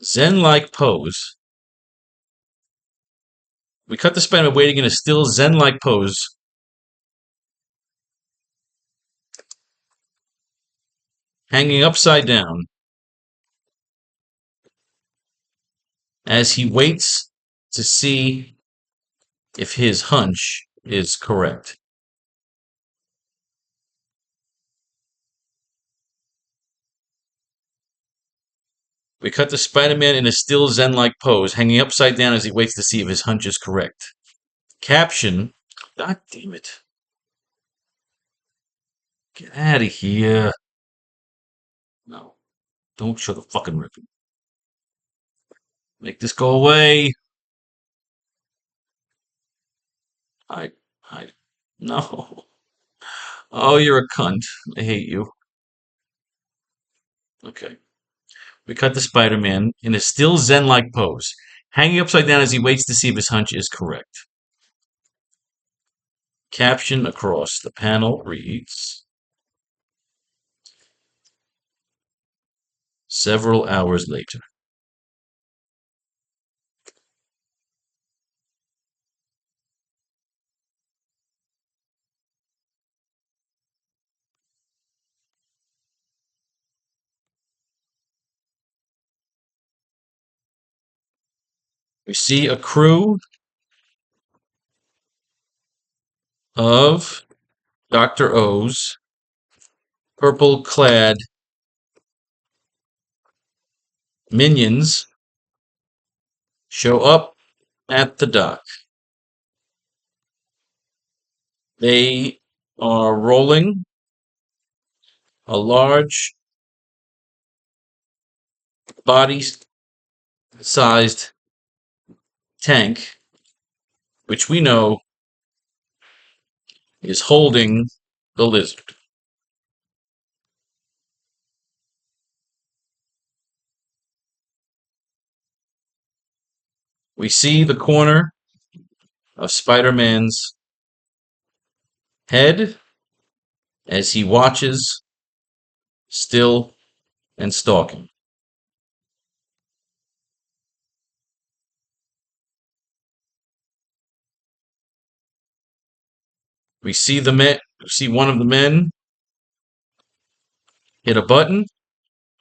Zen-like pose We cut to Spider-Man waiting in a still Zen-like pose. Hanging upside down. As he waits to see if his hunch is correct. We cut to Spider-Man in a still Zen-like pose, hanging upside down as he waits to see if his hunch is correct. Caption, God damn it. Get out of here. No, don't show the fucking ribbon. Make this go away. I, no. Oh, you're a cunt. I hate you. Okay. We cut to Spider-Man in a still Zen-like pose, hanging upside down as he waits to see if his hunch is correct. Caption across the panel reads, several hours later. We see a crew of Dr. O's purple-clad minions show up at the dock. They are rolling a large body-sized tank, which we know is holding the lizard. We see the corner of Spider-Man's head as he watches, still and stalking. We see one of the men hit a button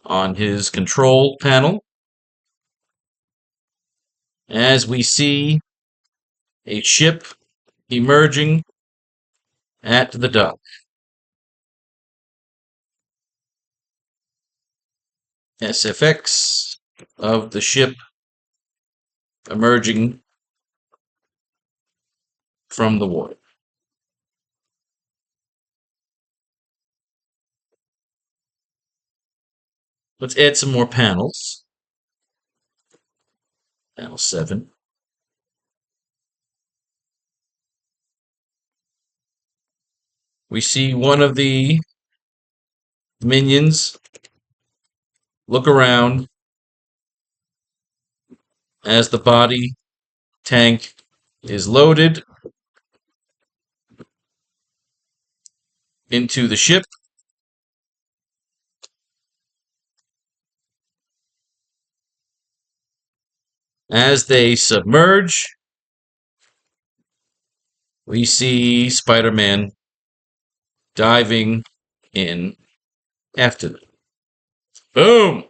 on his control panel as we see a ship emerging at the dock. SFX of the ship emerging from the water. Let's add some more panels. Panel 7. We see one of the minions look around as the body tank is loaded into the ship. As they submerge, we see Spider-Man diving in after them. Boom!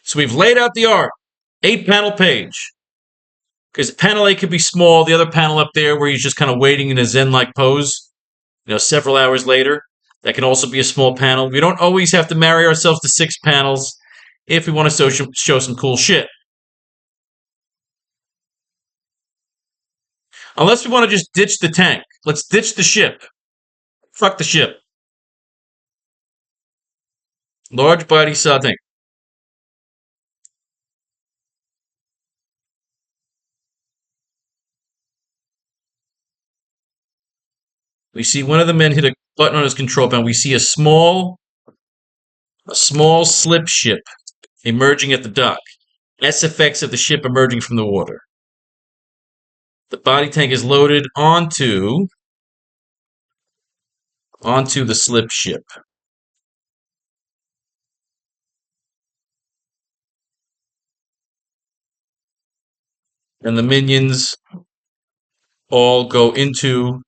So we've laid out the art. 8-panel page. Because panel A could be small. The other panel up there where he's just kind of waiting in a Zen-like pose, several hours later, that can also be a small panel. We don't always have to marry ourselves to 6 panels if we want to show some cool shit. Unless we want to just ditch the tank. Let's ditch the ship. Fuck the ship. Large body saw tank. We see one of the men hit a button on his control panel. We see a small slip ship emerging at the dock. SFX of the ship emerging from the water. The body tank is loaded onto the slip ship. And the minions all go into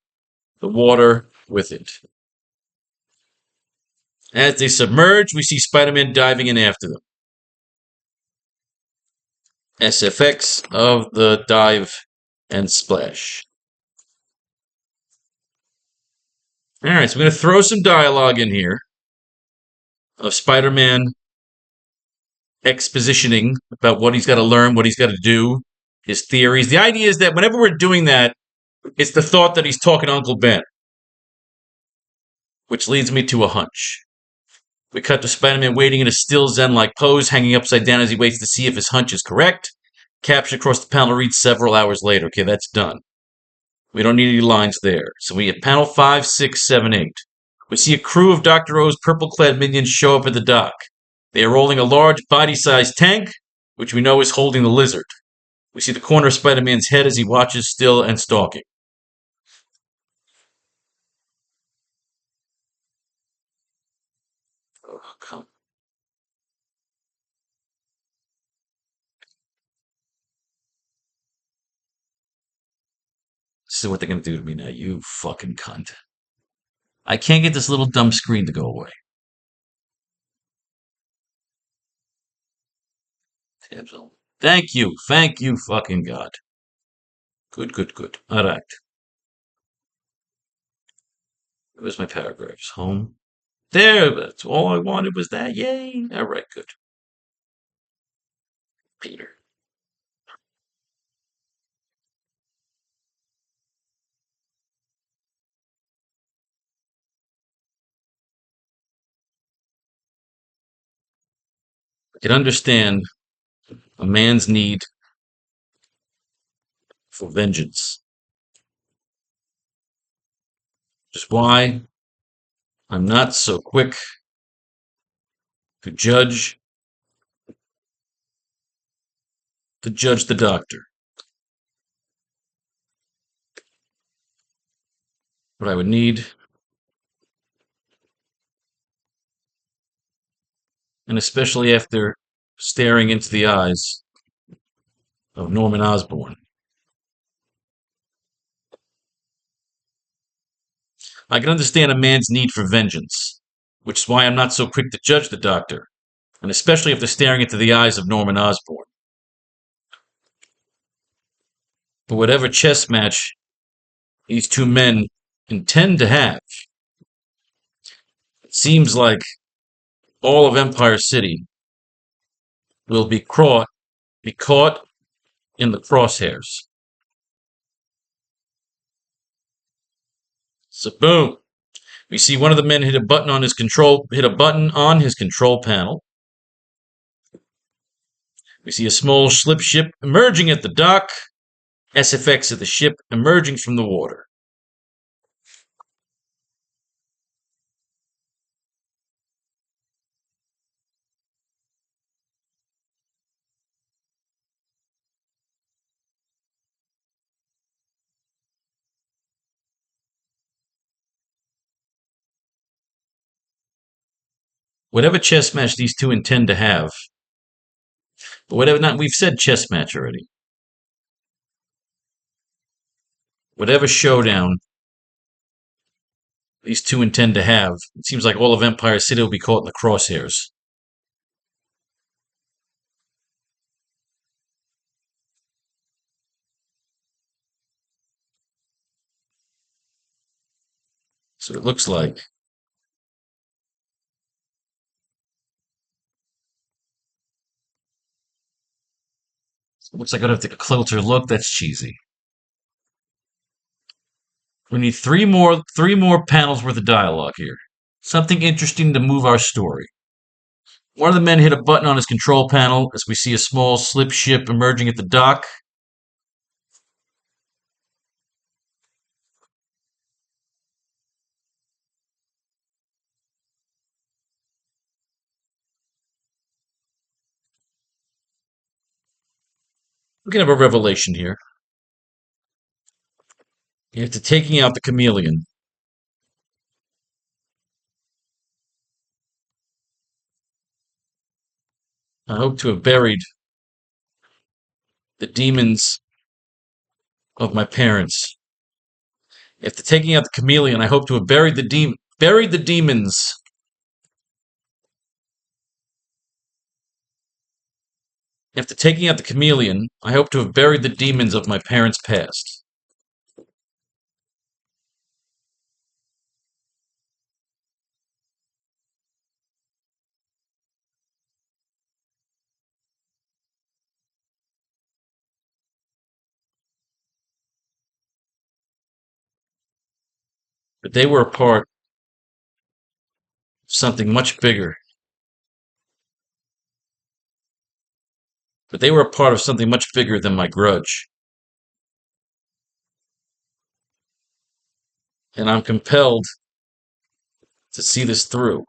the water with it. As they submerge, we see Spider-Man diving in after them. SFX of the dive and splash. Alright, so I'm going to throw some dialogue in here of Spider-Man expositioning about what he's got to learn, what he's got to do, his theories. The idea is that whenever we're doing that, it's the thought that he's talking to Uncle Ben, which leads me to a hunch. We cut to Spider-Man waiting in a still Zen-like pose, hanging upside down as he waits to see if his hunch is correct. Caption across the panel reads several hours later. Okay, that's done. We don't need any lines there. So we have panel 5, 6, 7, 8. We see a crew of Dr. O's purple-clad minions show up at the dock. They are rolling a large body-sized tank, which we know is holding the lizard. We see the corner of Spider-Man's head as he watches, still and stalking. Oh, come. This is what they're going to do to me now, you fucking cunt. I can't get this little dumb screen to go away. Thank you, fucking God. Good, good, good. All right. Where's my paragraphs? Home. There, that's all I wanted was that. Yay. All right, good. Peter. I can understand a man's need for vengeance. Which is why I'm not so quick to judge the doctor. What I would need, and especially after staring into the eyes of Norman Osborn, I can understand a man's need for vengeance, which is why I'm not so quick to judge the doctor, and especially after staring into the eyes of Norman Osborn. But whatever chess match these two men intend to have, it seems like all of Empire City will be caught in the crosshairs. So boom. We see one of the men hit a button on his control panel. We see a small slip ship emerging at the dock. SFX of the ship emerging from the water. Whatever chess match these two intend to have, but whatever not, we've said chess match already. Whatever showdown these two intend to have, it seems like all of Empire City will be caught in the crosshairs. So it looks like I'd have to take a closer look. That's cheesy. We need three more panels worth of dialogue here. Something interesting to move our story. One of the men hit a button on his control panel as we see a small slip ship emerging at the dock. We can have a revelation here. After taking out the chameleon, I hope to have buried the demons of my parents After taking out the chameleon, I hope to have buried the demons. After taking out the chameleon, I hope to have buried the demons of my parents' past. But they were a part of something much bigger. But they were a part of something much bigger than my grudge. And I'm compelled to see this through.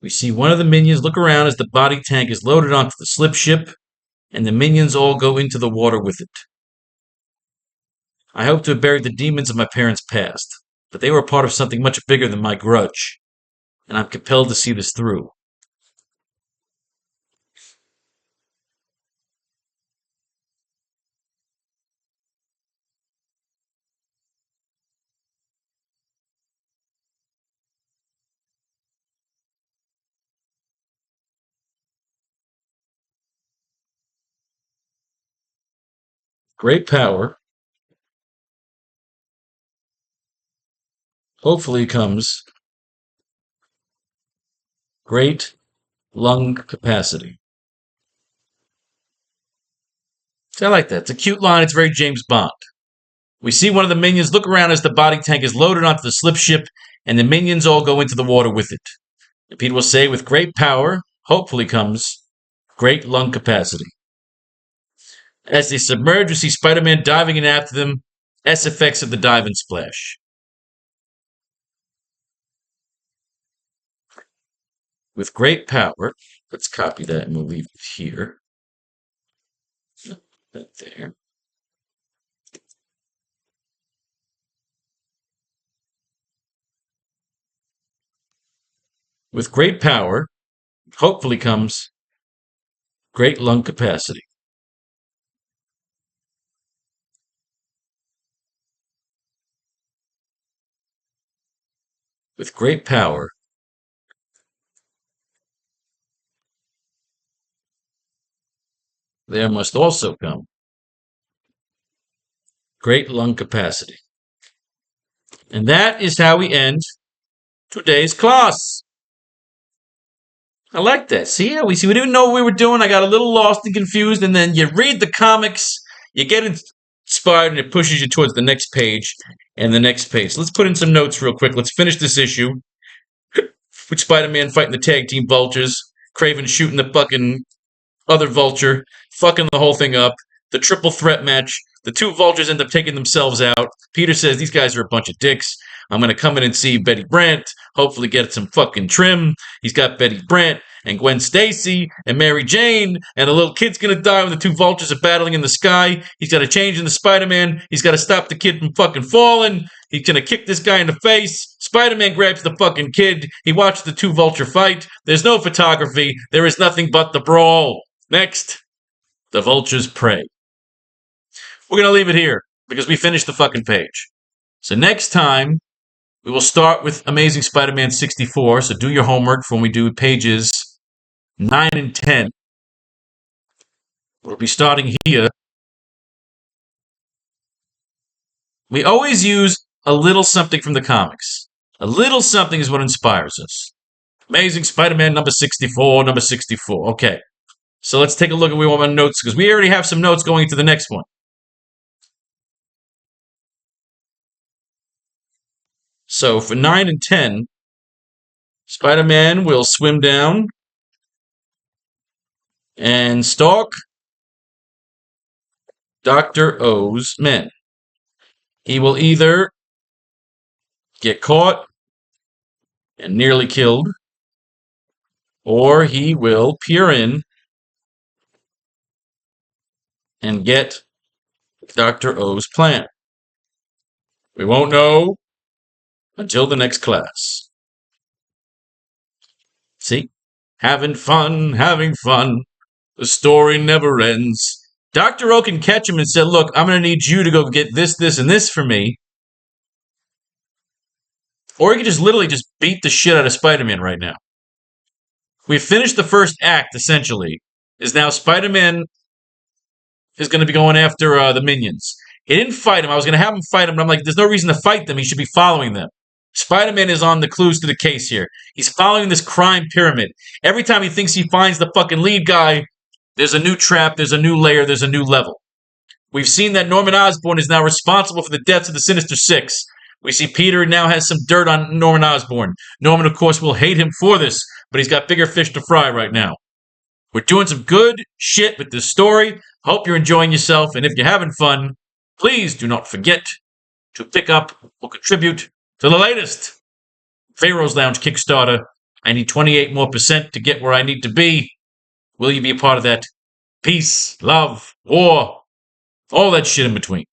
We see one of the minions look around as the body tank is loaded onto the slip ship, and the minions all go into the water with it. I hope to have buried the demons of my parents' past, but they were a part of something much bigger than my grudge, and I'm compelled to see this through. Great power hopefully comes great lung capacity. See, I like that. It's a cute line. It's very James Bond. We see one of the minions look around as the body tank is loaded onto the slip ship, and the minions all go into the water with it. And Pete will say, with great power, hopefully comes great lung capacity. As they submerge, we see Spider-Man diving in after them. S effects of the dive and splash. With great power, let's copy that and we'll leave it here. That there. With great power, hopefully comes great lung capacity. With great power, there must also come great lung capacity. And that is how we end today's class. I like that. See how we didn't know what we were doing. I got a little lost and confused, and then you read the comics, you get inspired, and it pushes you towards the next page and the next page. So let's put in some notes real quick. Let's finish this issue with Spider-Man fighting the tag team vultures, Kraven shooting the fucking other vulture, fucking the whole thing up, the triple threat match. The two vultures end up taking themselves out. Peter says these guys are a bunch of dicks. I'm going to come in and see Betty Brant, hopefully get some fucking trim. He's got Betty Brant and Gwen Stacy and Mary Jane, and a little kid's going to die when the two vultures are battling in the sky. He's got to change into Spider-Man. He's got to stop the kid from fucking falling. He's going to kick this guy in the face. Spider-Man grabs the fucking kid. He watches the two vulture fight. There's no photography. There is nothing but the brawl. Next, the vultures prey. We're going to leave it here because we finished the fucking page. So next time, we will start with Amazing Spider-Man 64. So do your homework for when we do pages 9 and 10. We'll be starting here. We always use a little something from the comics. A little something is what inspires us. Amazing Spider-Man number 64, number 64. Okay. So let's take a look at what we want notes, because we already have some notes going into the next one. So for 9 and 10, Spider-Man will swim down and stalk Dr. O's men. He will either get caught and nearly killed, or he will peer in and get Dr. O's plan. We won't know Until the next class. See? Having fun, having fun. The story never ends. Dr. O can catch him and say, look, I'm going to need you to go get this, this, and this for me. Or he could just literally just beat the shit out of Spider-Man right now. We've finished the first act, essentially. Is now Spider-Man is going to be going after the minions. He didn't fight him. I was going to have him fight him, but I'm like, there's no reason to fight them. He should be following them. Spider-Man is on the clues to the case here. He's following this crime pyramid. Every time he thinks he finds the fucking lead guy, there's a new trap, there's a new layer, there's a new level. We've seen that Norman Osborn is now responsible for the deaths of the Sinister Six. We see Peter now has some dirt on Norman Osborn. Norman, of course, will hate him for this, but he's got bigger fish to fry right now. We're doing some good shit with this story. Hope you're enjoying yourself, and if you're having fun, please do not forget to pick up or contribute to the latest Faro's Lounge Kickstarter. I need 28% more to get where I need to be. Will you be a part of that? Peace, love, war, all that shit in between.